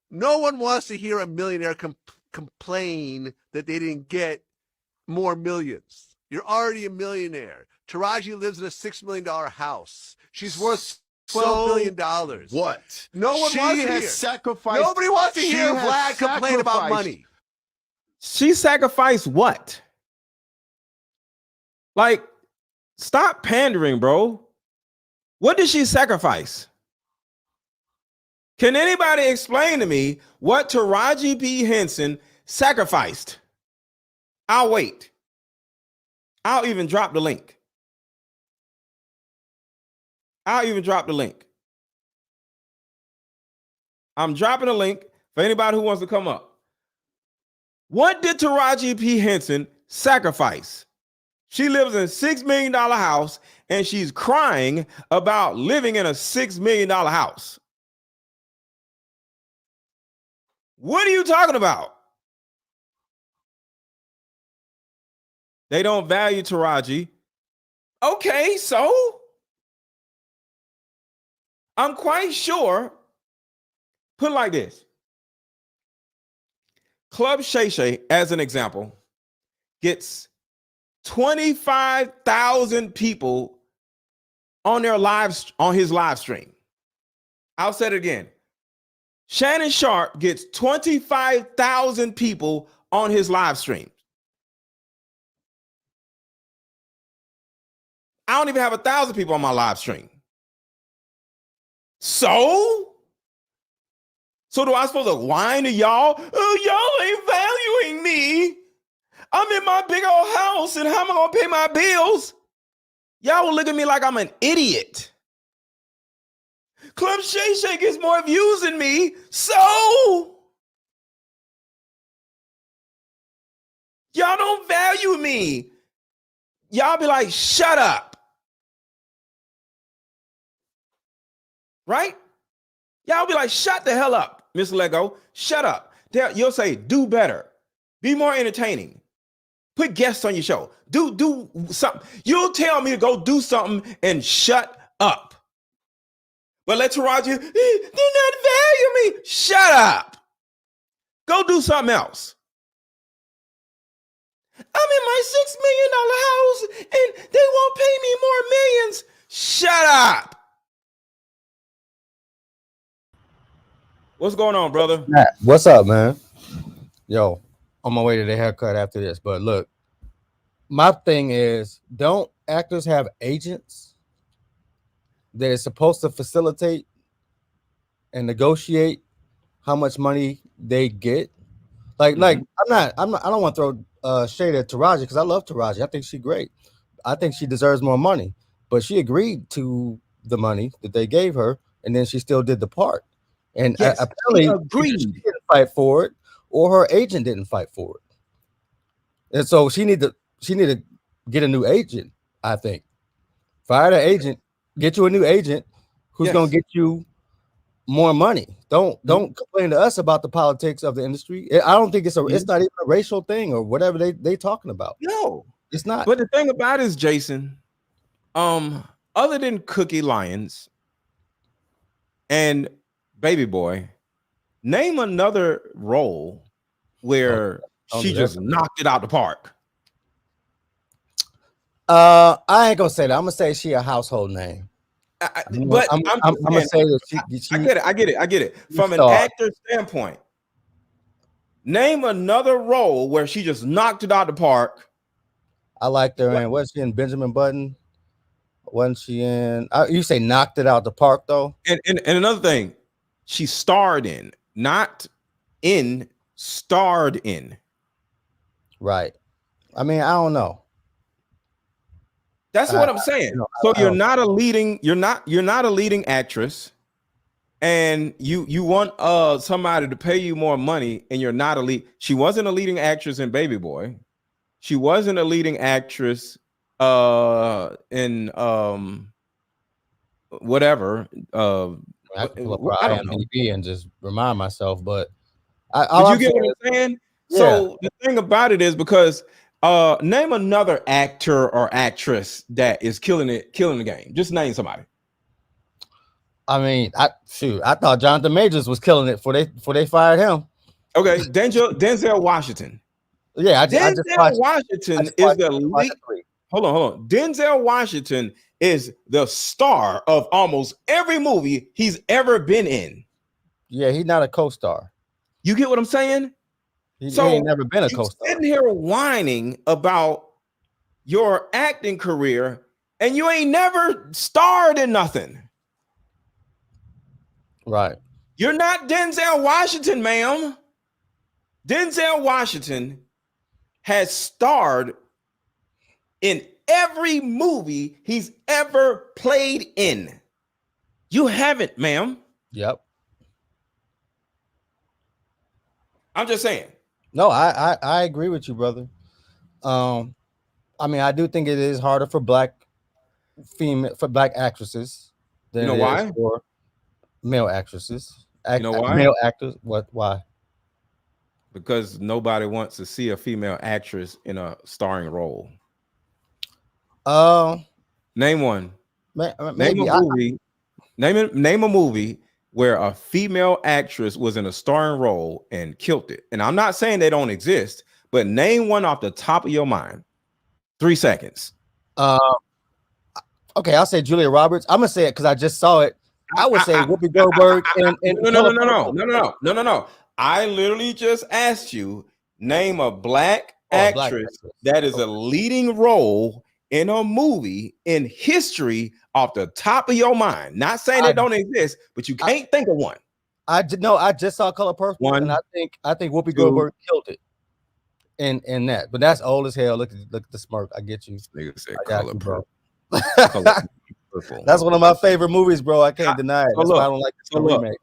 No one wants to hear a millionaire complain that they didn't get more millions. You're already a millionaire. Taraji lives in a $6 million house. She's worth $12 million. What? No one wants to hear. Sacrificed. Nobody wants to She hear has Vlad complain about sacrificed. money. She sacrificed what? Like, stop pandering, bro. What did she sacrifice? Can anybody explain to me what Taraji P. Henson sacrificed? I'll wait. I'll even drop the link. I'm dropping a link for anybody who wants to come up. What did Taraji P. Henson sacrifice? She lives in a $6 million house, and she's crying about living in a $6 million house. What are you talking about? They don't value Taraji. Okay, so I'm quite sure, put it like this. Club Shay Shay, as an example, gets 25,000 people on his live stream. I'll say it again. Shannon Sharp gets 25,000 people on his live stream. I don't even have 1,000 people on my live stream. So do I supposed to whine to y'all? Oh, y'all ain't valuing me. I'm in my big old house, and how am I gonna pay my bills? Y'all will look at me like I'm an idiot. Club Shay Shay gets more views than me, so y'all don't value me. Y'all be like, shut up. Right? Y'all be like, shut the hell up, Miss Lego. Shut up. You'll say, do better. Be more entertaining. Put guests on your show. Do something. You'll tell me to go do something and shut up. But let Taraji, they're not value me. Shut up. Go do something else. I'm in my $6 million house and they won't pay me more millions. Shut up. What's going on, brother? Matt, what's up, man? Yo, on my way to the haircut after this. But look, my thing is, don't actors have agents that is supposed to facilitate and negotiate how much money they get? Like I don't want to throw shade at Taraji, because I love Taraji. I think she's great. I think she deserves more money, but she agreed to the money that they gave her, and then she still did the part. And yes, apparently she didn't fight for it, or her agent didn't fight for it. And so she need to get a new agent, I think. Fire the agent, get you a new agent who's gonna get you more money. Don't complain to us about the politics of the industry. I don't think it's not even a racial thing or whatever they talking about. No, it's not. But the thing about it is, Jason, other than Cookie Lyons and Baby Boy, name another role where she just knocked it out the park. I ain't gonna say that. I'm gonna say she a household name. I'm gonna say that she I get it. From an actor standpoint, Name another role where she just knocked it out the park. I liked her in, was she in Benjamin Button? Wasn't she in? You say knocked it out the park though. And another thing, she starred in, not in, starred in. Right. I mean, I don't know. That's what I'm saying. So you're not a leading. You're not a leading actress, and you want somebody to pay you more money, and you're not a lead. She wasn't a leading actress in Baby Boy. She wasn't a leading actress in whatever. I can pull up I don't know. IMDb and just remind myself, but Did you get what I'm saying? Yeah. So the thing about it is because name another actor or actress that is killing the game. Just name somebody. I mean, I thought Jonathan Majors was killing it before they fired him. Okay, Denzel Washington. Yeah, Denzel Washington is the lead. Hold on. Denzel Washington is the star of almost every movie he's ever been in. Yeah, he's not a co-star. You get what I'm saying? He ain't never been a co-star. Sitting here whining about your acting career, and you ain't never starred in nothing. Right. You're not Denzel Washington, ma'am. Denzel Washington has starred in every movie he's ever played in. You haven't, ma'am. Yep. I'm just saying. No, I agree with you, brother. I mean, I do think it is harder for black actresses than You know why? for male actresses. You know why? Male actors. Why? Because nobody wants to see a female actress in a starring role. Name one. Name a movie. Name a movie where a female actress was in a starring role and killed it. And I'm not saying they don't exist, but name one off the top of your mind. 3 seconds. Okay, I'll say Julia Roberts. I'm gonna say it because I just saw it. I would say Whoopi Goldberg and No. I literally just asked you, name a black actress that is a leading role in a movie in history off the top of your mind. Not saying they don't exist, but you can't think of one. I just saw Color Purple, and I think Whoopi Goldberg killed it in that. But that's old as hell. Look at the smirk. I get you. Nigga said Color Purple. That's one of my favorite movies, bro. I can't deny it. That's why I don't like the remake.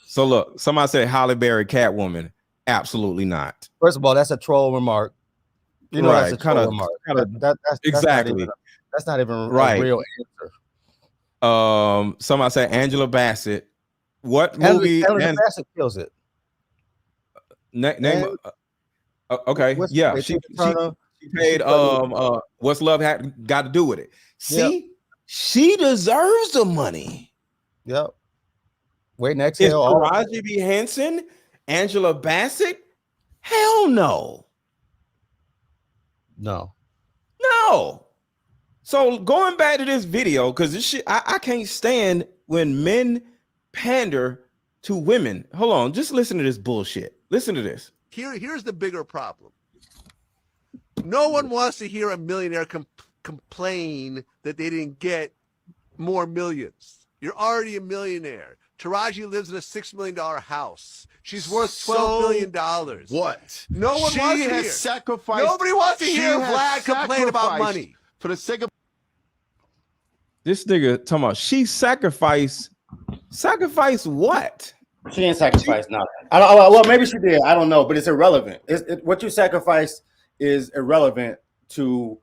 So look, somebody said Halle Berry Catwoman. Absolutely not. First of all, that's a troll remark. You know, right, that's a troll remark. Exactly. That's not even right. a real answer. Somebody said Angela Bassett. What movie? Angela Bassett kills it. Name. Okay. Yeah. She paid. What's Love got to do with it? See, she deserves the money. Yep. Wait, next is Taraji B. Henson, Angela Bassett? Hell no. No. So going back to this video, because this shit, I can't stand when men pander to women. Hold on, just listen to this bullshit. Listen to this. Here's the bigger problem. No one wants to hear a millionaire complain that they didn't get more millions. You're already a millionaire. Taraji lives in a $6 million house. She's worth $12 million. What? No one wants to hear. Sacrificed. Nobody wants to hear Vlad complain about money. For the sake of this nigga talking about she sacrificed what? She didn't sacrifice nothing. Well, maybe she did. I don't know, but it's irrelevant. What you sacrifice is irrelevant to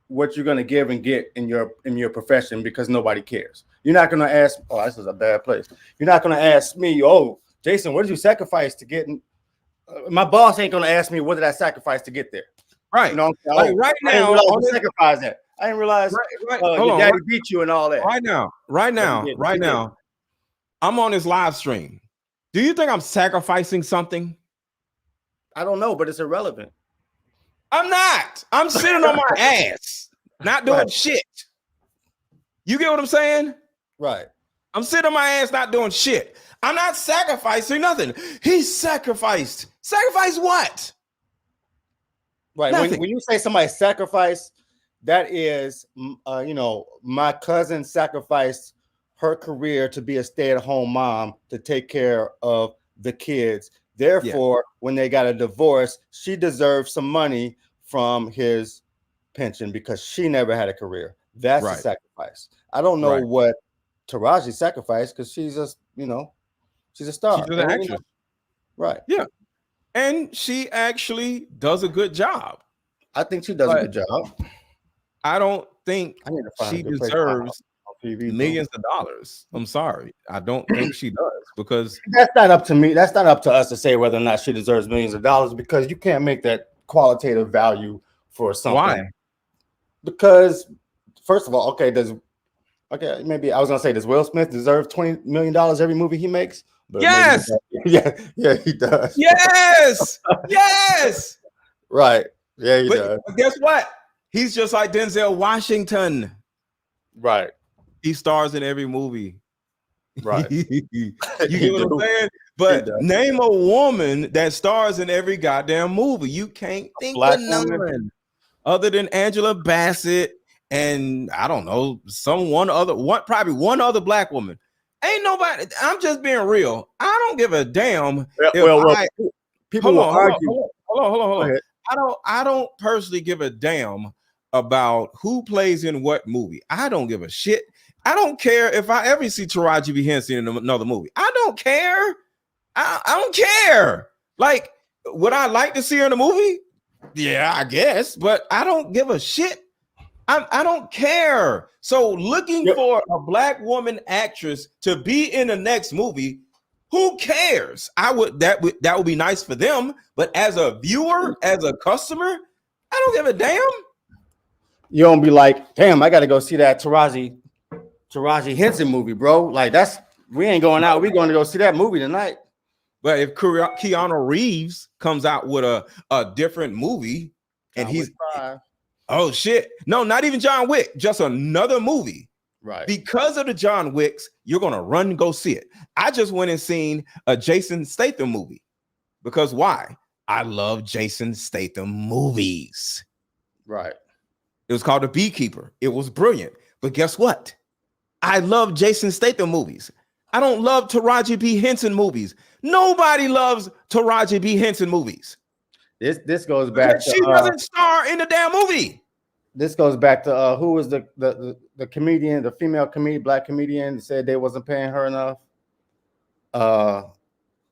what you're gonna give and get in your profession because nobody cares. You're not gonna ask. Oh, this is a bad place. You're not gonna ask me. Oh, Jason, what did you sacrifice to get? My boss ain't gonna ask me what did I sacrifice to get there. Right. You know, like right now, sacrifice that. I didn't realize your daddy beat you and all that. Right now, I'm on this live stream. Do you think I'm sacrificing something? I don't know, but it's irrelevant. I'm not. I'm sitting on my ass, not doing shit. You get what I'm saying? Right. I'm sitting on my ass, not doing shit. I'm not sacrificing nothing. He sacrificed Sacrifice what? Right. When you say somebody sacrifice, that is, my cousin sacrificed her career to be a stay-at-home mom to take care of the kids. Therefore, when they got a divorce, she deserves some money from his pension because she never had a career. That's a sacrifice. I don't know what Taraji sacrificed because she's just, she's a star. She's an actress. Right. Yeah. And she actually does a good job. I think she does a good job. I don't think she a good place deserves on TV, millions of dollars. I'm sorry. I don't think she does because that's not up to me. That's not up to us to say whether or not she deserves millions of dollars because you can't make that qualitative value for something. Why? Because first of all, maybe I was gonna say, does Will Smith deserve $20 million every movie he makes? But yes. Yeah, he does. Yes. Yes. Right. Yeah, he does. But guess what? He's just like Denzel Washington. Right. He stars in every movie. Right. You get what I'm saying? But name a woman that stars in every goddamn movie. You can't think of none other than Angela Bassett and I don't know, probably one other black woman. Ain't nobody. I'm just being real. I don't give a damn. People will argue. Hold on. I don't personally give a damn about who plays in what movie. I don't give a shit. I don't care if I ever see Taraji P. Henson in another movie. I don't care. I don't care. Like, would I like to see her in a movie? Yeah, I guess, but I don't give a shit. I don't care. So looking for a black woman actress to be in the next movie, who cares? That would be nice for them, but as a viewer, as a customer, I don't give a damn. You don't be like, damn, I got to go see that Taraji Henson movie, bro. Like we ain't going out. We're going to go see that movie tonight. But if Keanu Reeves comes out with a different movie and oh shit, no, not even John Wick, just another movie. Right. Because of the John Wicks, you're going to run and go see it. I just went and seen a Jason Statham movie. Because why? I love Jason Statham movies. Right. It was called The Beekeeper. It was brilliant. But guess what? I love Jason Statham movies. I don't love Taraji P. Henson movies. Nobody loves Taraji P. Henson movies. This goes back to she doesn't star in the damn movie. This goes back to who was the comedian, the female comedian, black comedian said they wasn't paying her enough.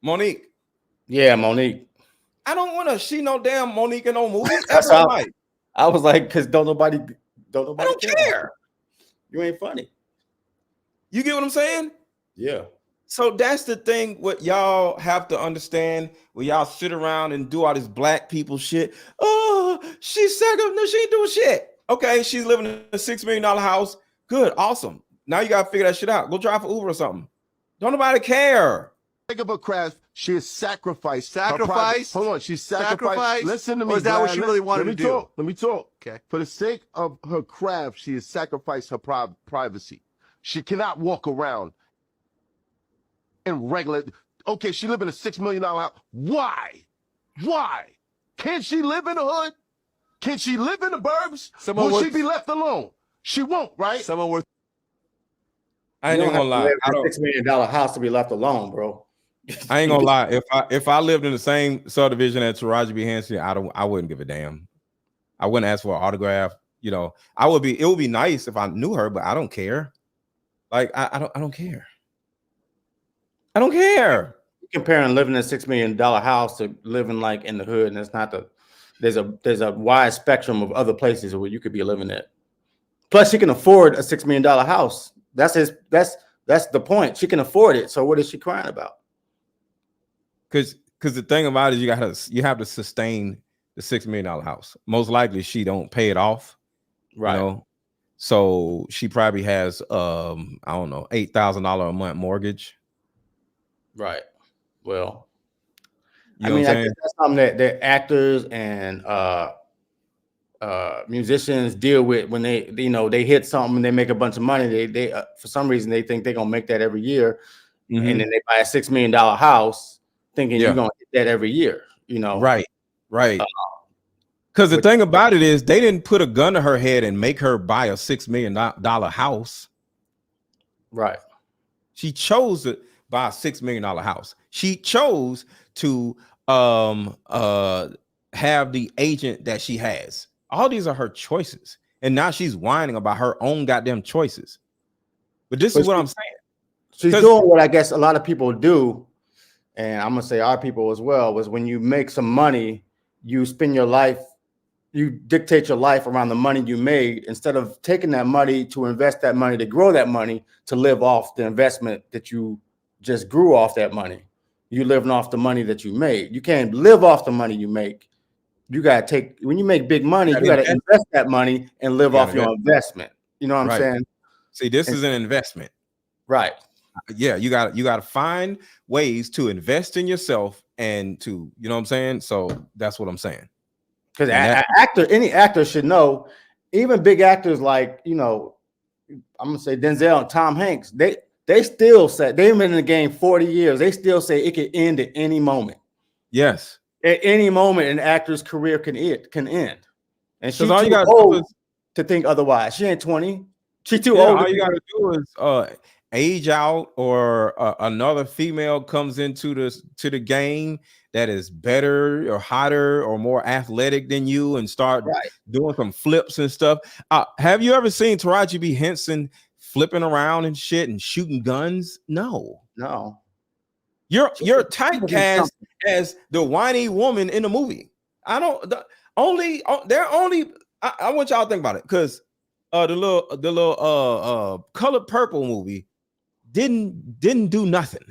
Monique. Yeah, Monique. I don't want to see no damn Monique in no movie. I was like, because don't nobody I don't care. You ain't funny. You get what I'm saying? Yeah. So that's the thing. What y'all have to understand when y'all sit around and do all this black people shit. Oh, she's second. No, she ain't doing shit. Okay, she's living in a $6 million house. Good, awesome. Now you gotta figure that shit out. Go drive for Uber or something. Don't nobody care. Think of her craft. She has sacrificed. Sacrifice? Hold on. She's sacrificed. Listen to me. Or is that Brian. what she really wanted to do? Let me talk. Okay. For the sake of her craft, she has sacrificed her privacy. She cannot walk around in regular. Okay, she live in a $6 million house. Why? Can't she live in the hood? Can she live in the burbs? Will she be left alone? She won't, right? Someone worth. I ain't gonna lie. I don't $6 million house to be left alone, bro. I ain't gonna lie. If I lived in the same subdivision as Taraji P. Henson, I wouldn't give a damn. I wouldn't ask for an autograph. You know, it would be nice if I knew her, but I don't care. Like I don't care. I don't care. Comparing living in a $6 million house to living like in the hood, and it's not there's a wide spectrum of other places where you could be living at. Plus, she can afford a $6 million house. That's the point. She can afford it. So what is she crying about? Because the thing about it is you have to sustain the $6 million house. Most likely she don't pay it off. Right. You know? So she probably has I don't know, $8,000 a month mortgage. Right. Well, I guess that's something that actors and musicians deal with when they hit something and they make a bunch of money. They for some reason they think they're gonna make that every year, and then they buy a $6 million house thinking you're gonna get that every year. You know, right. Because the thing about it is, they didn't put a gun to her head and make her buy a $6 million house. Right. She chose to buy a $6 million house. She chose to have the agent that she has. All these are her choices. And now she's whining about her own goddamn choices. But this is what I'm saying. She's doing what I guess a lot of people do, and I'm gonna say our people as well, was when you make some money, you spend your life, you dictate your life around the money you made instead of taking that money to invest that money, to grow that money, to live off the investment that you just grew off that money. You living off the money that you made. You can't live off the money you make. You gotta take, when you make big money, you gotta invest that money and live off your investment. You know what I'm saying? See, this is an investment. Right. Yeah, you got to find ways to invest in yourself and to, you know what I'm saying? So that's what I'm saying. Because any actor should know, even big actors like, you know, I'm gonna say Denzel and Tom Hanks, they still say, they've been in the game 40 years. They still say it could end at any moment. Yes. At any moment, an actor's career can end. And she's all you too gotta old do is to think otherwise. She ain't 20. She's too old. All you gotta do is age out, or another female comes into the game that is better or hotter or more athletic than you and start doing some flips and stuff. Have you ever seen Taraji B. Henson flipping around and shit and shooting guns? No. You're typecast as the whiny woman in the movie. I want y'all to think about it, because the little Color Purple movie didn't do nothing.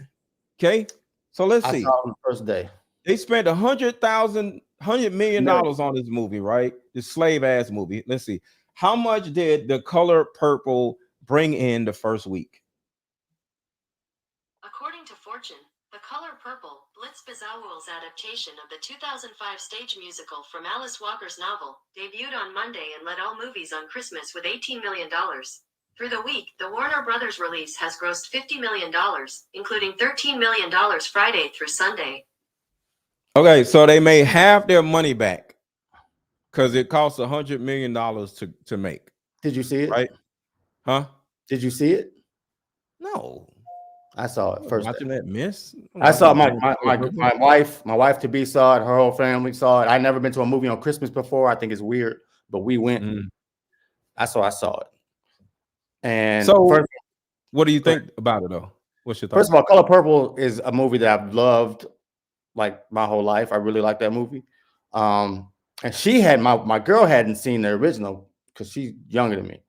Okay, so let's see. I saw it on the first day. They spent $100 million on this movie, right? This slave ass movie. Let's see. How much did The Color Purple bring in the first week? According to Fortune, The Color Purple, Blitz Bazawuel's adaptation of the 2005 stage musical from Alice Walker's novel, debuted on Monday and led all movies on Christmas with $18 million. Through the week, the Warner Brothers release has grossed $50 million, including $13 million Friday through Sunday. Okay, so they made half their money back because it costs $100 million to make. Did you see it? Right? Huh? Did you see it? No. I saw it first. Watching that miss? I saw my wife to be saw it. Her whole family saw it. I'd never been to a movie on Christmas before. I think it's weird, but we went. I saw it. And so, what do you think about it, though? What's your thought? First of all, Color Purple is a movie that I've loved like my whole life. I really like that movie. And she had my girl hadn't seen the original because she's younger than me.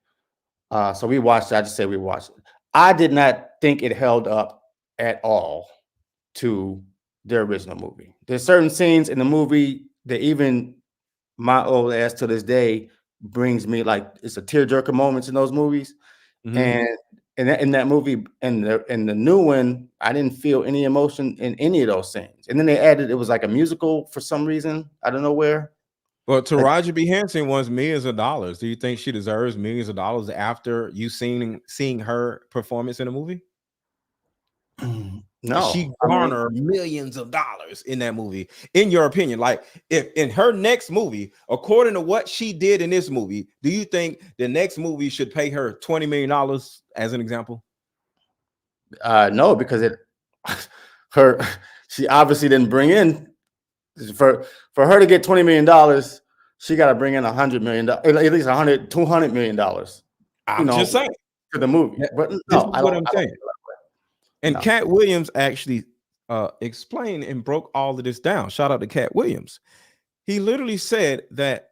So we watched it. I just say we watched it. I did not think it held up at all to the original movie. There's certain scenes in the movie that even my old ass to this day brings me, like, it's a tearjerker moments in those movies. And in that movie and the new one, I didn't feel any emotion in any of those scenes. And then they added, it was like a musical for some reason. I don't know where. Well, Taraji B. Henson wants millions of dollars. Do you think she deserves millions of dollars after you seeing her performance in a movie? No, she garnered millions of dollars in that movie. In your opinion, like, if in her next movie, according to what she did in this movie, do you think the next movie should pay her $20 million as an example? No, because she obviously didn't bring in for her to get $20 million. She got to bring in $100 million, at least $200 million. I'm just saying for the movie. But no, this is what I'm saying. And Katt Williams actually explained and broke all of this down. Shout out to Katt Williams. He literally said that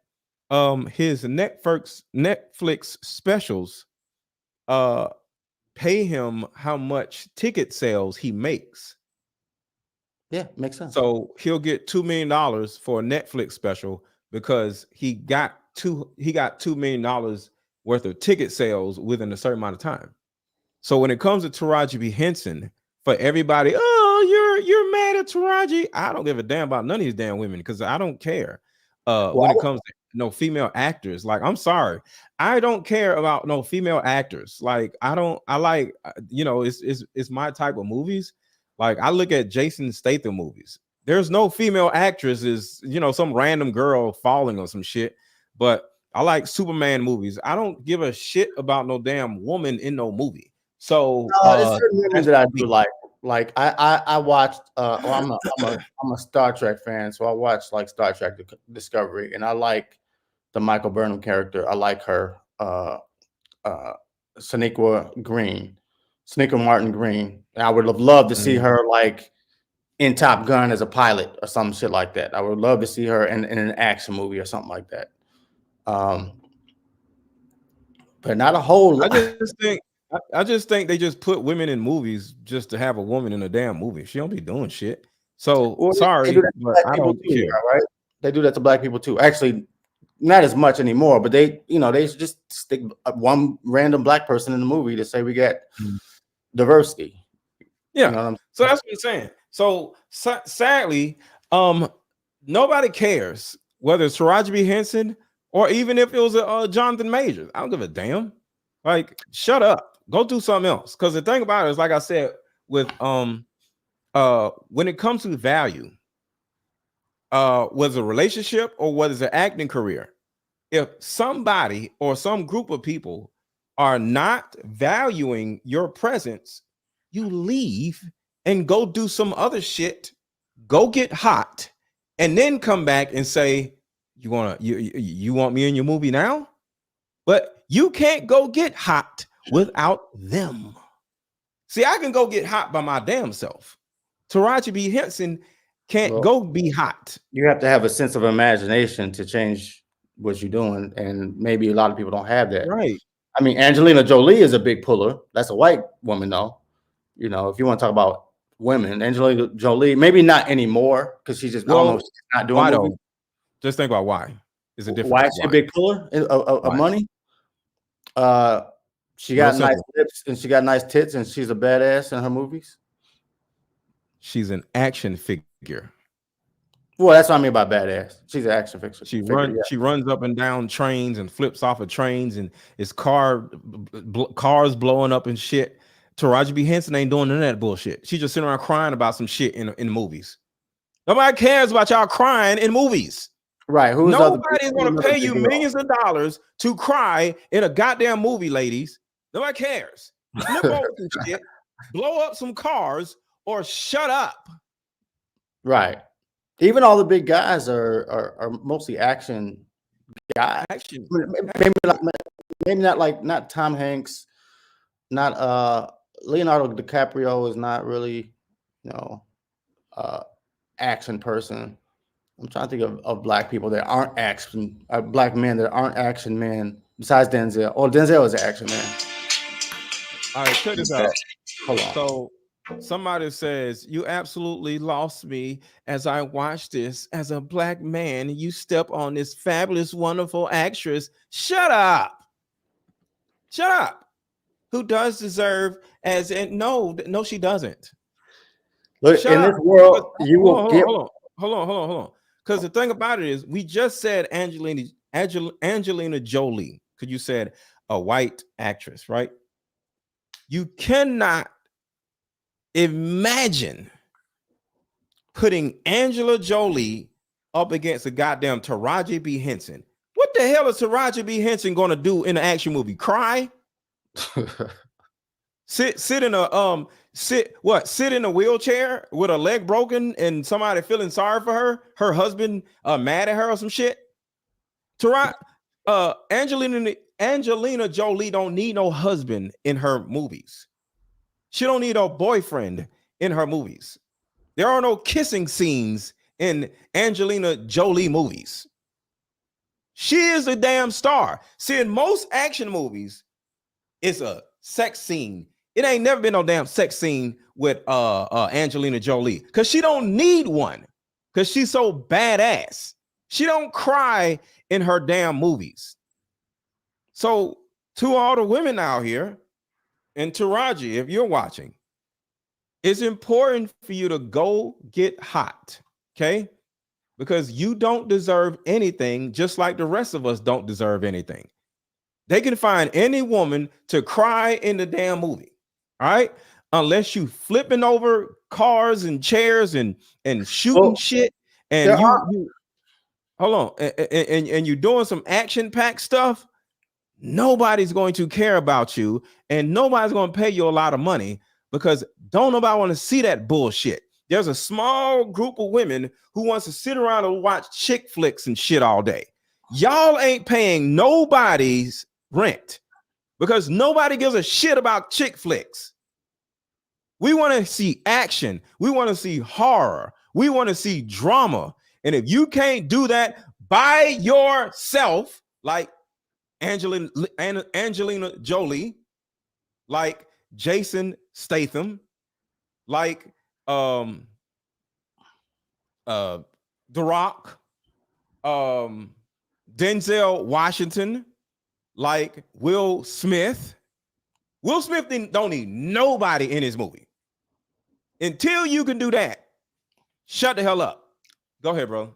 his Netflix specials pay him how much ticket sales he makes. Yeah, makes sense. So he'll get $2 million for a Netflix special because he got $2 million worth of ticket sales within a certain amount of time. So when it comes to Taraji B. Henson, for everybody, oh, you're mad at Taraji. I don't give a damn about none of these damn women because I don't care. When it comes to no female actors, like, I'm sorry, I don't care about no female actors. Like, I like, it's my type of movies. Like, I look at Jason Statham movies. There's no female actress is, some random girl falling or some shit. But I like Superman movies. I don't give a shit about no damn woman in no movie. So there's certain women that I do like. Like I watched. I'm a Star Trek fan, so I watched like Star Trek Discovery, and I like the Michael Burnham character. I like her, Sonequa Martin Green. And I would have loved to see her like in Top Gun as a pilot or some shit like that. I would love to see her in an action movie or something like that. But not a whole lot. I just think they just put women in movies just to have a woman in a damn movie. She don't be doing shit. So sorry, but I don't care. Right? They do that to black people too. Actually, not as much anymore, but they just stick one random black person in the movie to say we got diversity. Yeah. So that's what I'm saying. So sadly, nobody cares whether it's Taraji B. Henson or even if it was a Jonathan Majors. I don't give a damn. Like, shut up. Go do something else. Because the thing about it is, like I said, with when it comes to value, whether a relationship or whether it's an acting career, if somebody or some group of people are not valuing your presence, you leave and go do some other shit, go get hot, and then come back and say, you want me in your movie now? But you can't go get hot without them. See, I can go get hot by my damn self. Taraji B. Henson can't go be hot. You have to have a sense of imagination to change what you're doing, and maybe a lot of people don't have that. Right. I mean, Angelina Jolie is a big puller. That's a white woman, though. If you want to talk about women, Angelina Jolie, maybe not anymore because she's just I don't know, she's not doing why movies. Though? Just think about why. Is it different? Why is she a big puller of money? She got nice lips and she got nice tits and she's a badass in her movies. She's an action figure. Well, that's what I mean by badass. She's an action figure. She runs up and down trains and flips off of trains and it's cars blowing up and shit. Taraji B. Henson ain't doing none of that bullshit. She's just sitting around crying about some shit in movies. Nobody cares about y'all crying in movies. Right. Nobody's going to pay you millions of dollars to cry in a goddamn movie, ladies. Nobody cares. Flip over some shit, blow up some cars, or shut up. Right. Even all the big guys are mostly action guys. Action. Maybe not Tom Hanks, not Leonardo DiCaprio is not really, action person. I'm trying to think of black people that aren't action, black men that aren't action men besides Denzel. Oh, Denzel is an action man. All right, check this out. Hold on. So somebody says, you absolutely lost me as I watched this. As a black man, you step on this fabulous, wonderful actress. Shut up. Shut up. Who does deserve no, she doesn't. Look, Shut in up. this world, you will get. Hold on. Because the thing about it is, we just said Angelina Jolie, because you said a white actress, right? You cannot imagine putting Angela Jolie up against a goddamn Taraji B. Henson. What the hell is Taraji B. Henson going to do in an action movie? Cry? sit in a wheelchair with a leg broken and somebody feeling sorry for her husband mad at her or some shit. Angelina Jolie don't need no husband in her movies. She don't need a boyfriend in her movies. There are no kissing scenes in Angelina Jolie movies. She is a damn star. See, in most action movies, it's a sex scene. It ain't never been no damn sex scene with Angelina Jolie because she don't need one because she's so badass. She don't cry in her damn movies. So to all the women out here, and Taraji, if you're watching, it's important for you to go get hot, okay? Because you don't deserve anything, just like the rest of us don't deserve anything. They can find any woman to cry in the damn movie, all right? Unless you flipping over cars and chairs and shooting shit, and you hold on, and you're doing some action-packed stuff, nobody's going to care about you, and nobody's going to pay you a lot of money because don't nobody want to see that bullshit. There's a small group of women who wants to sit around and watch chick flicks and shit all day. Y'all ain't paying nobody's rent because nobody gives a shit about chick flicks. We want to see action. We want to see horror. We want to see drama. And if you can't do that by yourself, like Angelina Jolie, like Jason Statham, like The Rock, Denzel Washington, like Will Smith. Will Smith don't need nobody in his movie. Until you can do that, shut the hell up. Go ahead, bro.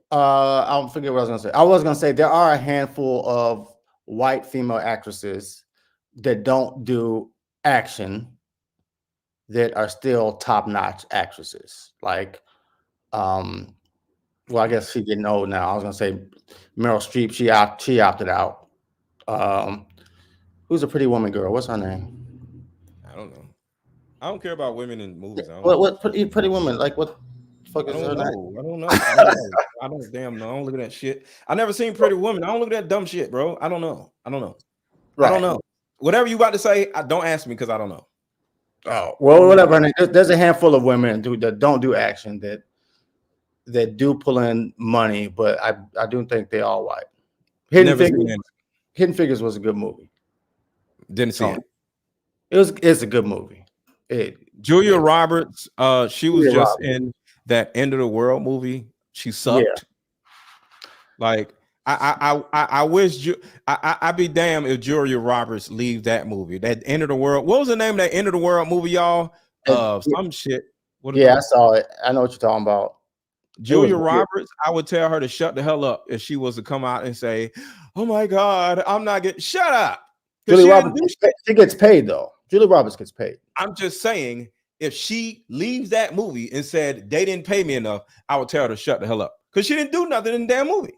I'll forget what I was gonna say. I was gonna say there are a handful of white female actresses that don't do action that are still top-notch actresses. Like, well, I guess she's getting old now. I was gonna say Meryl Streep. She opted out. Who's a Pretty Woman girl? What's her name? I don't know. I don't care about women in movies. What Pretty Woman? Like what? Fuck is her name? I don't know. I don't damn know. I don't look at that shit. I never seen Pretty Woman. I don't look at that dumb shit, bro. I don't know. Right. I don't know. Whatever you about to say, don't ask me because I don't know. Oh well, whatever. There's a handful of women that don't do action that do pull in money, but I do think they all white. Hidden Figures was a good movie. Didn't see it. It's a good movie. Julia Roberts, she was just in that End of the World movie. She sucked. Yeah. Like I wish I'd be damned if Julia Roberts leave that movie. That End of the World. What was the name of that End of the World movie, y'all? Some shit. I saw it. I know what you're talking about. Julia Roberts, I would tell her to shut the hell up if she was to come out and say, "Oh my God, I'm not getting." Shut up. Julia Roberts, she gets paid though. Julia Roberts gets paid. I'm just saying, if she leaves that movie and said they didn't pay me enough, I would tell her to shut the hell up because she didn't do nothing in the damn movie.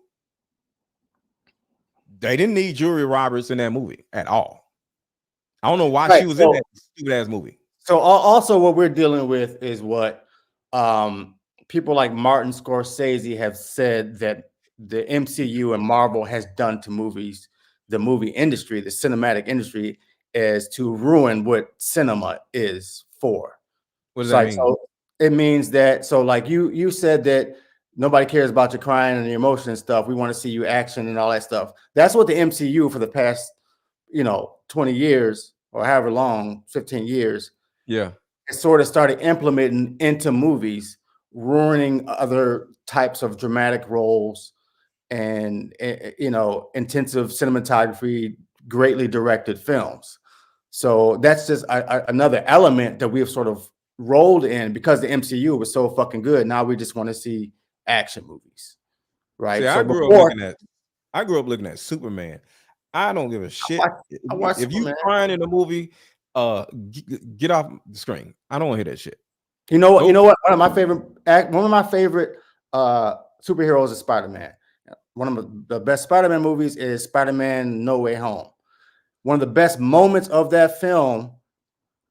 They didn't need Julia Roberts in that movie at all. I don't know why she was in that stupid ass movie. So also what we're dealing with is what people like Martin Scorsese have said that the MCU and Marvel has done to movies, the movie industry, the cinematic industry, is to ruin what cinema is for. What does that mean? So it means that, so like you said that nobody cares about your crying and your emotion and stuff. We want to see you action and all that stuff. That's what the MCU for the past, 20 years or however long, 15 years. Yeah. It sort of started implementing into movies, ruining other types of dramatic roles and, intensive cinematography, greatly directed films. So that's just another element that we have sort of rolled in because the MCU was so fucking good. Now we just want to see action movies, right? See, so I grew up looking at Superman. I don't give a shit. If you crying in a movie, get off the screen. I don't want to hear that shit. You know what? You know what? One of my favorite superheroes is Spider-Man. One of the best Spider-Man movies is Spider-Man No Way Home. One of the best moments of that film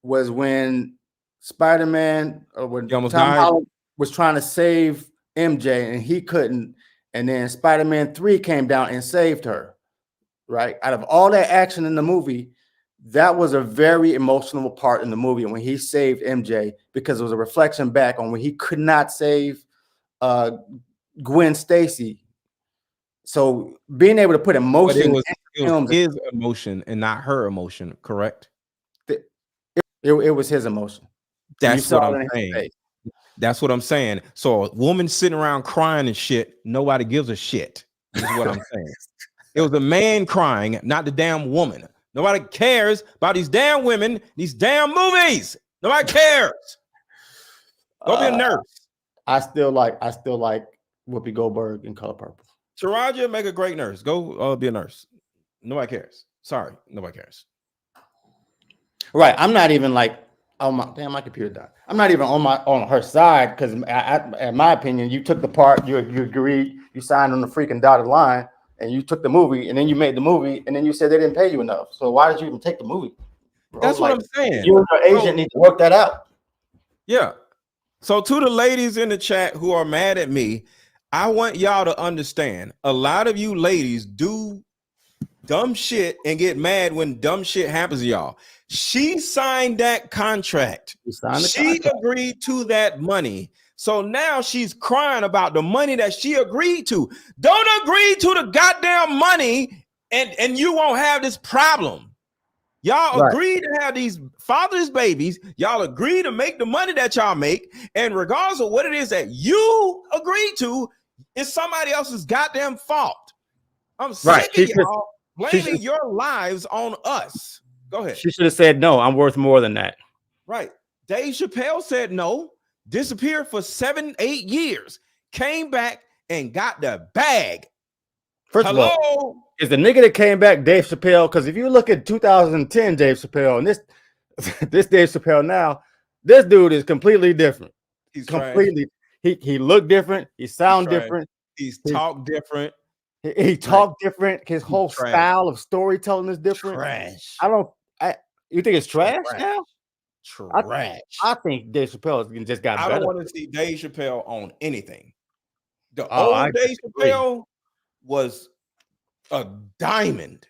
was when Spider-Man, when Tom Holland was trying to save MJ and he couldn't, and then Spider-Man 3 came down and saved her. Right? Out of all that action in the movie, that was a very emotional part in the movie when he saved MJ, because it was a reflection back on when he could not save Gwen Stacy. So being able to put emotion, it was his emotion and not her emotion, correct? It was his emotion. That's what I'm saying. That's what I'm saying. So a woman sitting around crying and shit, nobody gives a shit. Is what I'm saying. It was a man crying, not the damn woman. Nobody cares about these damn women, these damn movies. Nobody cares. Go be a nurse. I still like Whoopi Goldberg in Color Purple. Taraji, make a great nurse. Go be a nurse. Nobody cares. Sorry, nobody cares. Right. I'm not even like Oh my damn, my computer died. I'm not even on her side because, in my opinion, you took the part, you agreed, you signed on the freaking dotted line, and you took the movie, and then you made the movie, and then you said they didn't pay you enough. So why did you even take the movie? Bro? That's what I'm saying. You and your agent need to work that out. Yeah. So to the ladies in the chat who are mad at me, I want y'all to understand. A lot of you ladies do dumb shit and get mad when dumb shit happens to y'all. She signed that contract. She agreed to that money. So now she's crying about the money that she agreed to. Don't agree to the goddamn money and you won't have this problem. Y'all agree to have these fatherless babies. Y'all agree to make the money that y'all make. And regardless of what it is that you agree to, it's somebody else's goddamn fault. I'm sick of y'all blaming your lives on us. Go ahead. She should have said, no, I'm worth more than that. Right. Dave Chappelle said no, disappeared for 7-8 years, came back and got the bag. First of all, is the nigga that came back Dave Chappelle? Because if you look at 2010 Dave Chappelle and this Dave Chappelle now, this dude is completely different. He's completely. He looked different. He sound different. He's talked different. He talked different. His whole style of storytelling is different. Trash. You think it's trash now? Trash. I think Dave Chappelle just got better. I don't want to see Dave Chappelle on anything. The old Dave Chappelle was a diamond.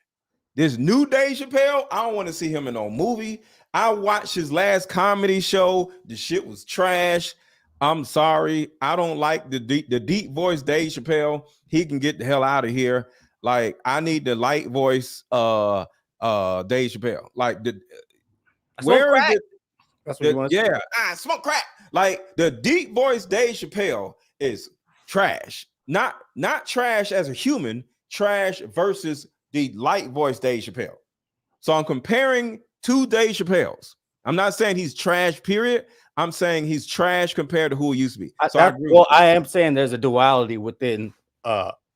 This new Dave Chappelle, I don't want to see him in no movie. I watched his last comedy show. The shit was trash. I'm sorry. I don't like the deep voice Dave Chappelle. He can get the hell out of here. Like, I need the light voice Dave Chappelle. Like, where is it? That's what you want to see. Smoke crack. Like, the deep voice Dave Chappelle is trash. Not trash as a human, trash versus the light voice Dave Chappelle. So I'm comparing two Dave Chappelles. I'm not saying he's trash, period. I'm saying he's trash compared to who he used to be. I am saying there's a duality within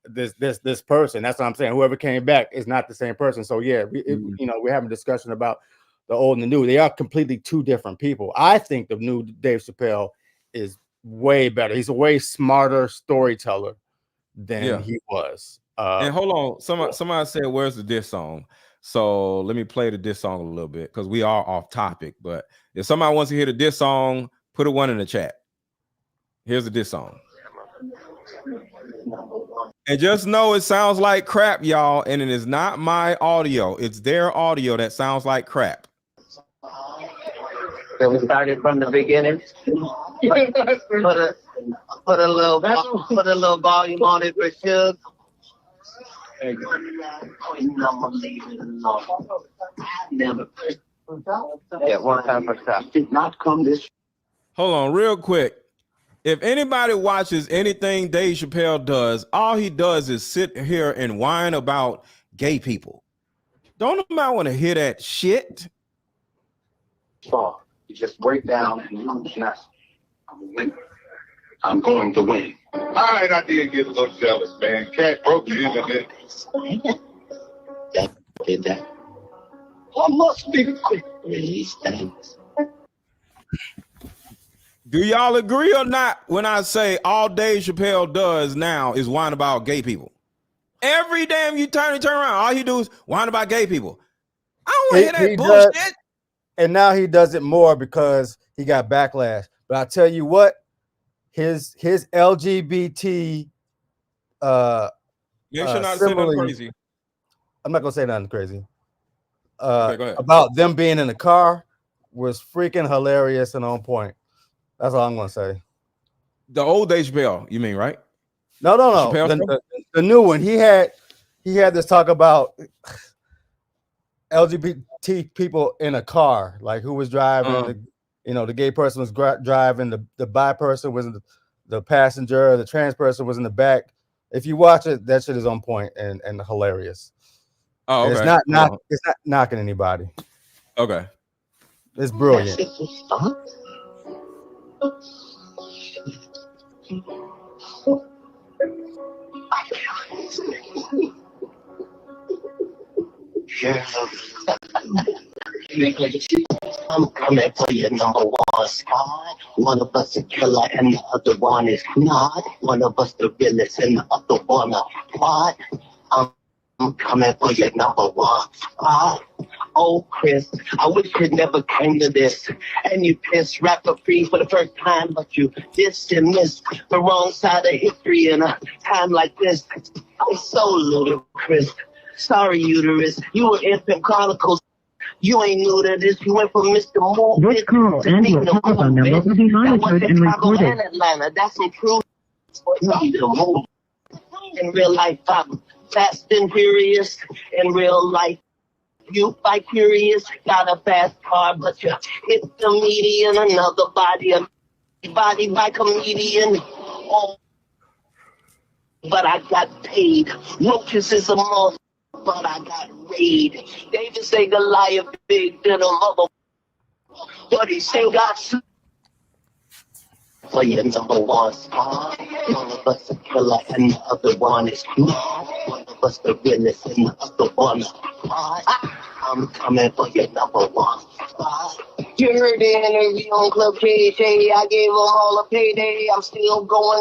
this person. That's what I'm saying. Whoever came back is not the same person. So yeah, we're having a discussion about the old and the new. They are completely two different people. I think the new Dave Chappelle is way better. He's a way smarter storyteller than he was. And hold on, somebody said, "Where's the diss song?" So let me play the diss song a little bit because we are off topic. But if somebody wants to hear the diss song, put a 1 in the chat. Here's the diss song. And just know it sounds like crap, y'all, and it is not my audio. It's their audio that sounds like crap. So we started from the beginning. Put a little volume on it for sure. One time for stop. Did not come this. Hold on, real quick. If anybody watches anything Dave Chappelle does, all he does is sit here and whine about gay people. Don't nobody want to hear that shit. You just break down and I'm going to win. All right, I did get a little jealous, man. Katt broke the internet. Did that. I must be quick with these things. Do y'all agree or not when I say all Dave Chappelle does now is whine about gay people? Every damn you turn around, all he do is whine about gay people. I don't want to hear that bullshit. And now he does it more because he got backlash. But I tell you what, his LGBT you should not say nothing crazy. I'm not gonna say nothing crazy. Okay, go ahead. About them being in the car was freaking hilarious and on point. That's all I'm gonna say. The old Dave Chappelle, you mean, right? No. The new one. He had this talk about LGBT people in a car, like who was driving. The gay person was driving. The bi person was the passenger. The trans person was in the back. If you watch it, that shit is on point and hilarious. Oh, okay. It's not knocking anybody. Okay. It's brilliant. Yeah. I'm coming for your number one spot. One of us a killer and the other one is not. One of us the realest and the other one a plot. I'm coming for your number one spot. Oh, Chris, I wish it never came to this. And you pissed rapper free for the first time, but you dissed and missed the wrong side of history in a time like this. It's so ludicrous. Sorry, uterus. You were infant chronicles. You ain't new to this. You went from Mr. Moore. This call and your telephone number will be monitored and recorded. And Atlanta. That's some true. In real life, I'm fast and furious. In real life, you fight furious. Got a fast car, but you hit the median. Another body by comedian. Oh, but I got paid. Roaches is a month. But I got raid. David say Goliath big than a mother. But he say got for your number one spot. One of us a killer and the other one is not. One of us the realest and the other one is not. I'm coming for your number one spot. You heard the interview on Club KJ. I gave them all a payday. I'm still going.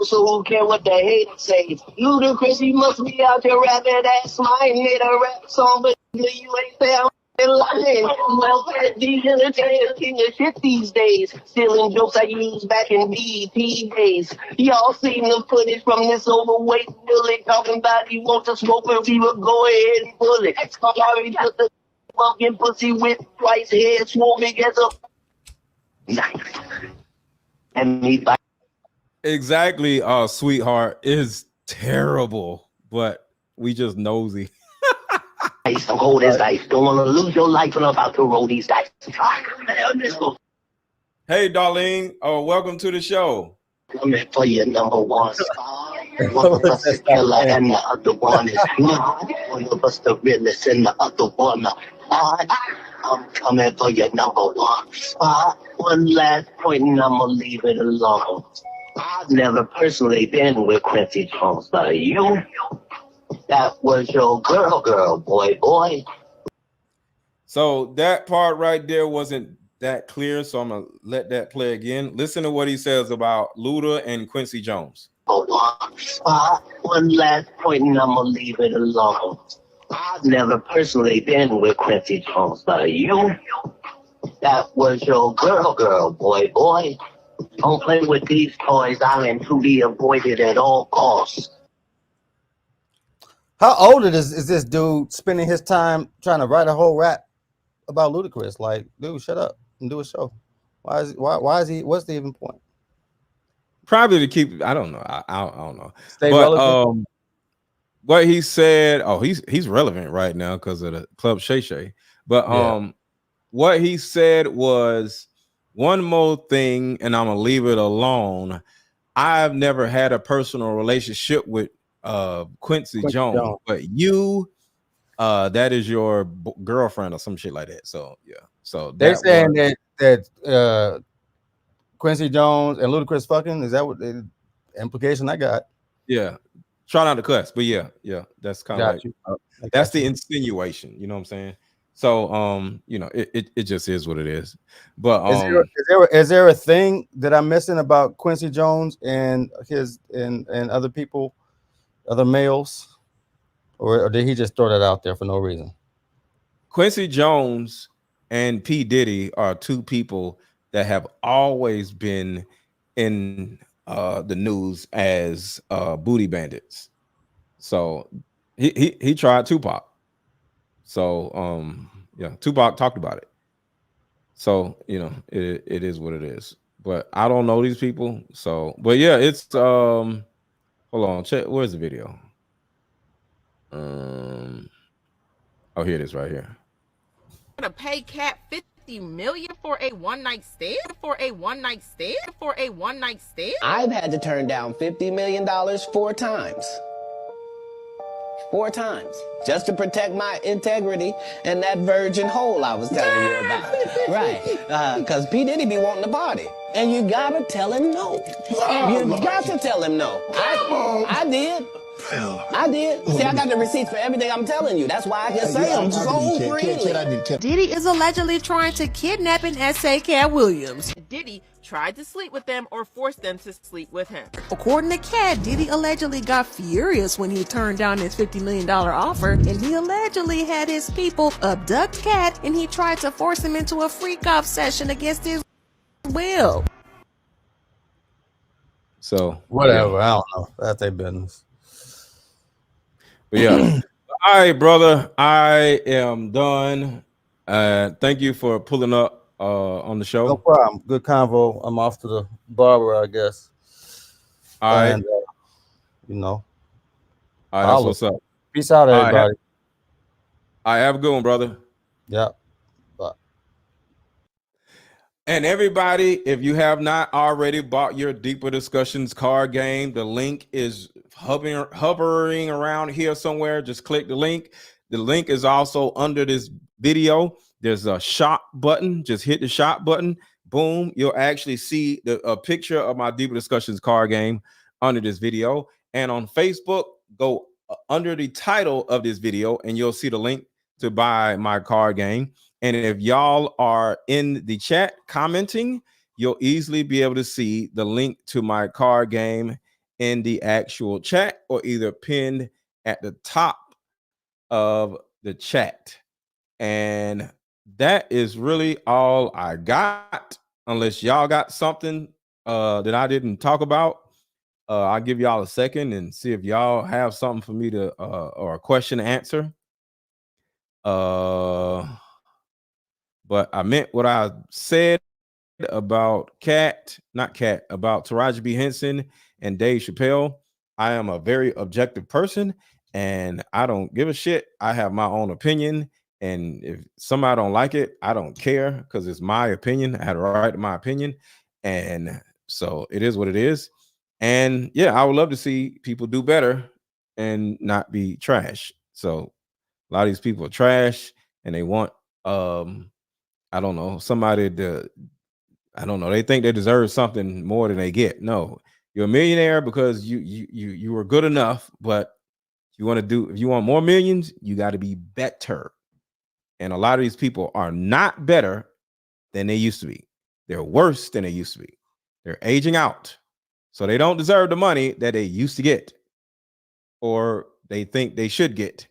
So who care what the haters say? Ludacris, he must be out there rapping. That's mine. Made a rap song, but you ain't found in line. Well, these entertainers king of shit these days. Stealing jokes I used back in BET days. Y'all seen the footage from this overweight bully talking about he wants to smoke and we would go ahead and pull it. Sorry, just a fucking pussy with twice head swole big as a knife. And me by Exactly, sweetheart is terrible, but we just nosy. I'm cold as ice. Don't want to lose your life when I'm about to roll these dice. Hey, Darlene. Oh, welcome to the show. Coming for your number one spot. One of us is killer and the other one is not. One of us the realest and the other one not. I'm coming for your number one spot. One last point and I'm gonna leave it alone. I've never personally been with Quincy Jones, but you, that was your girl, boy. So that part right there wasn't that clear, so I'm going to let that play again. Listen to what he says about Luda and Quincy Jones. One last point and I'm going to leave it alone. I've never personally been with Quincy Jones, but you, that was your girl, boy. Don't play with these toys. I'm to be avoided at all costs. How old is this dude spending his time trying to write a whole rap about Ludacris? Like, dude, shut up and do a show. Why is he? What's the even point? Probably to keep. I don't know. I don't know. Stay relevant. What he said. Oh, he's relevant right now because of the Club Shay Shay. But what he said was, one more thing, and I'm gonna leave it alone. I've never had a personal relationship with Quincy Jones, but you, that is your girlfriend or some shit like that. So yeah, so they're saying that Quincy Jones and Ludacris fucking. Is that what the implication I got? Yeah, try not to cuss, but yeah, that's kind of like that's the insinuation. You know what I'm saying? So you know, it just is what it is. But is there a thing that I'm missing about Quincy Jones and his and other people, other males, or did he just throw that out there for no reason? Quincy Jones and P. Diddy are two people that have always been in the news as booty bandits. So he tried Tupac. So yeah, Tupac talked about it. So you know, it is what it is. But I don't know these people. So, but yeah, it's hold on, check. Where's the video? Oh, here it is, right here. To pay Katt $50 million for a one-night stand? I've had to turn down $50 million 4 times. 4 times, just to protect my integrity and that virgin hole I was telling you about. Right, because P. Diddy be wanting to party. And you gotta tell him no. You got to tell him no. I did. I did. See, I got the receipts for everything I'm telling you. That's why I can say them so freely. Diddy is allegedly trying to kidnap and essay Katt Williams. Diddy tried to sleep with them or force them to sleep with him. According to Katt, Diddy allegedly got furious when he turned down his $50 million offer, and he allegedly had his people abduct Katt, and he tried to force him into a freak-off session against his will. So Whatever. yeah. I don't know. That's their business. But yeah. All right, brother. I am done. Thank you for pulling up on the show. No problem. Good convo. I'm off to the barber, I guess. All right. And, you know. All right, that's what's up. Peace out, everybody. I have a good one, brother. Yeah. And everybody, if you have not already bought your Deeper Discussions card game, the link is hovering around here somewhere. Just click the link. The link is also under this video. There's a shop button. Just hit the shop button. Boom. You'll actually see a picture of my Deeper Discussions card game under this video. And on Facebook, go under the title of this video and you'll see the link to buy my card game. And if y'all are in the chat commenting, you'll easily be able to see the link to my card game in the actual chat or either pinned at the top of the chat. And that is really all I got, unless y'all got something that I didn't talk about. I'll give y'all a second and see if y'all have something for me to or a question to answer. But I meant what I said about about Taraji B. Henson and Dave Chappelle. I am a very objective person and I don't give a shit. I have my own opinion. And if somebody don't like it, I don't care because it's my opinion. I had a right to my opinion. And so it is what it is. And yeah, I would love to see people do better and not be trash. So a lot of these people are trash and they want I don't know, somebody to, I don't know, they think they deserve something more than they get. No, you're a millionaire because you were good enough, but if you want more millions, you got to be better. And a lot of these people are not better than they used to be. They're worse than they used to be. They're aging out. So they don't deserve the money that they used to get or they think they should get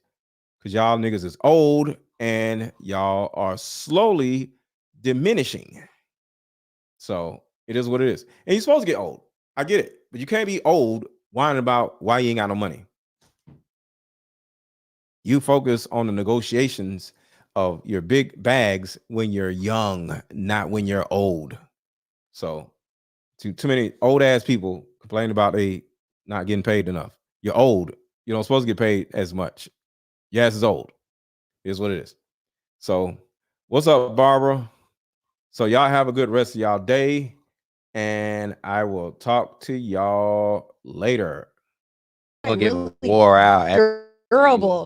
because y'all niggas is old and y'all are slowly diminishing. So it is what it is. And you're supposed to get old. I get it. But you can't be old whining about why you ain't got no money. You focus on the negotiations of your big bags when you're young, not when you're old. So too many old ass people complain about they not getting paid enough. You're old. You don't supposed to get paid as much. Your ass is old. It is what it is. So what's up, Barbara? So y'all have a good rest of y'all day. And I will talk to y'all later. We'll get wore out. Durable.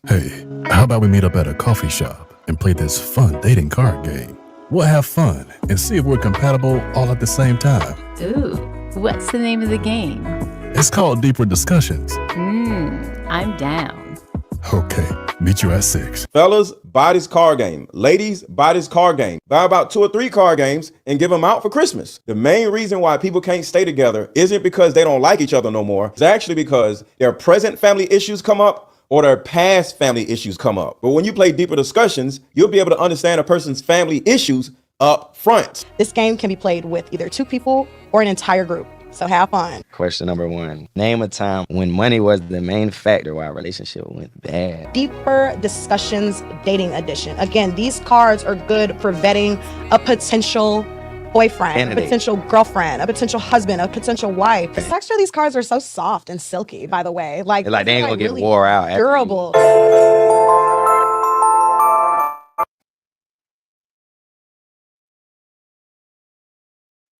Hey, how about we meet up at a coffee shop and play this fun dating card game? We'll have fun and see if we're compatible all at the same time. Ooh, what's the name of the game? It's called Deeper Discussions. I'm down. Okay, meet you at 6. Fellas, buy this card game. Ladies, buy this card game. Buy about 2 or 3 card games and give them out for Christmas. The main reason why people can't stay together isn't because they don't like each other no more. It's actually because their present family issues come up or their past family issues come up. But when you play Deeper Discussions, you'll be able to understand a person's family issues up front. This game can be played with either 2 people or an entire group. So have fun. Question number 1. Name a time when money was the main factor why a relationship went bad. Deeper Discussions Dating Edition. Again, these cards are good for vetting a potential boyfriend, a potential girlfriend, a potential husband, a potential wife. The texture of these cards are so soft and silky, by the way. Like they ain't gonna get really wore out. Durable.